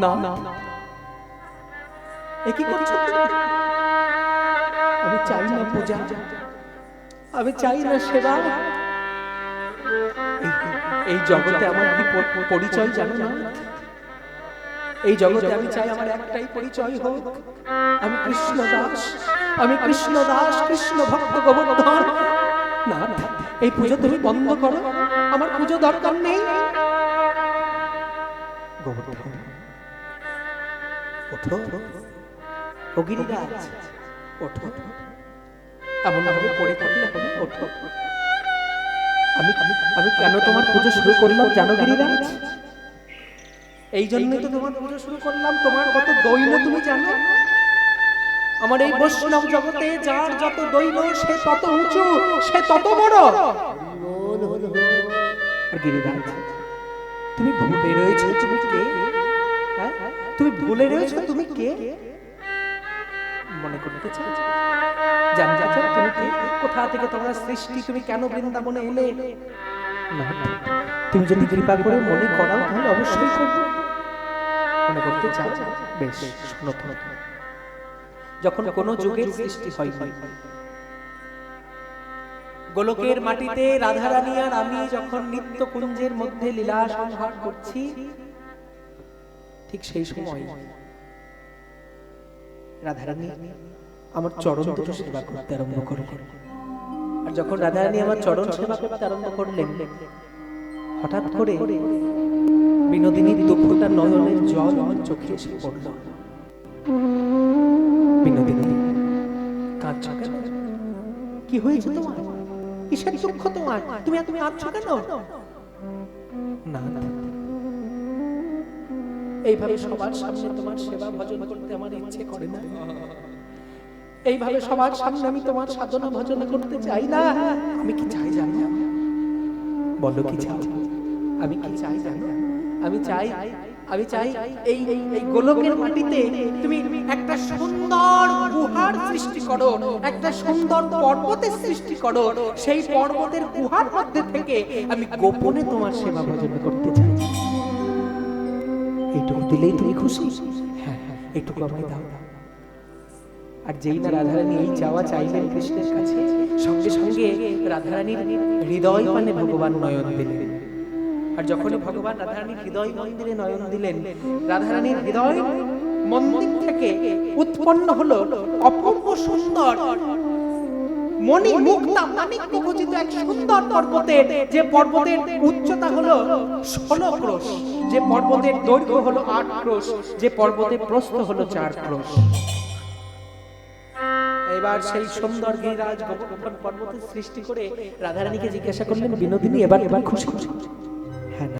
না না, এ কি করছো? আমি চাই না পূজা, আমি চাই না সেবা। এই জগতে আমার কি পরিচয় জানো না? এই জগতে আমি চাই আমার একটাই পরিচয় হোক, আমি কৃষ্ণ দাস, আমি কৃষ্ণ দাস, কৃষ্ণ ভক্ত গোবর্ধন। না না, এই পুজো তুমি বন্ধ করো, আমার পুজো দরকার নেই। গোবর্ধন ওঠো, ও গিরিরাজ ওঠো, এমন ভাবে পড়ে থাকলে হবে? ওঠো। আমি আমি কেন তোমার পুজো শুরু করলাম জানো গিরিরাজ? এই জন্যই তো তোমার পুজো শুরু করলাম। তোমার কত দৈন্য তুমি জানো? আমার এই বৈষ্ণব জগতে যার যত দৈন্য সে তত উঁচু, সে তত বড়। আর গিরিরাজ, তুমি ভুলে রয়েছো তুমি কে? হ্যাঁ, তুমি ভুলে রয়েছো তুমি কে? মনে করতে চাও? জানতে চাও তুমি কে? কোথা থেকে তোমার সৃষ্টি? তুমি কেন বৃন্দাবনে এলে? না, তুমি যদি কৃপা করে মনে করাও তাহলে অবশ্যই করবো। মনে করতে চাও? বেশ, শোনো তো। যখন কোন যুগের সৃষ্টি হয়, গোলকের মাটিতে রাধারানী আর আমি যখন নিত্য কুঞ্জের মধ্যে লীলা সংহার করছি, ঠিক সেই সময় রাধারানী আমার চরণ দুটো সেবা করতে আরম্ভ করলেন। আর যখন রাধারানী আমার চরণ সেবা করতে আরম্ভ করলেন, হঠাৎ করে বিনোদিনীর দুঃখটা নয়নের জল আমার চোখে এসে পড়ল। বিনোদিনী, কাঁদছো কেন? কি হয়েছে তোমার? কিসের দুঃখ তোমার? তুমি কাঁদছো কেন? না না, এইভাবে সবার সামনে তোমার সেবা ভজন করতে আমার ইচ্ছে করে না। এইভাবে সবার সামনে আমি তোমার সাধনা ভজনা করতে চাই না। আমি কি চাই জানো? বলো কি চাই? আমি কি চাই জানো? আমি চাই এই গোলকের মাটিতে তুমি একটা সুন্দর গুহার সৃষ্টি করো, একটা সুন্দর পর্বতের সৃষ্টি করো। সেই পর্বতের গুহার মধ্যে থেকে আমি গোপনে তোমার সেবা ভজন করতে চাই। এইটুকু দিলেই তুমি খুশি? হ্যাঁ, এইটুকু আমায় দাও। আর যেই না রাধারানী এই চাওয়া চাইলেন কৃষ্ণের কাছে, সঙ্গে সঙ্গে রাধারানীর হৃদয় পানে ভগবান নয়ন দিলেন। আর যখনই ভগবান রাধারানীর হৃদয় মন্দিরে নয়ন দিলেন, রাধারানীর হৃদয় মন্দির থেকে উৎপন্ন হলো অপূর্ব সুন্দর মণি মুক্তা মানিক খচিত এক সুন্দর পর্বতের, যে পর্বতের উচ্চতা হলো 16 ক্রোশ, যে পর্বতের দৈর্ঘ্য হলো 8 ক্রোশ, যে পর্বতের প্রস্থ হলো 4 ক্রোশ। এবার সেই সুন্দর গিরিরাজ গোবর্ধন পর্বতের সৃষ্টি করে রাধারানীকে জিজ্ঞাসা করলেন, বিনোদিনী এবার খুশি?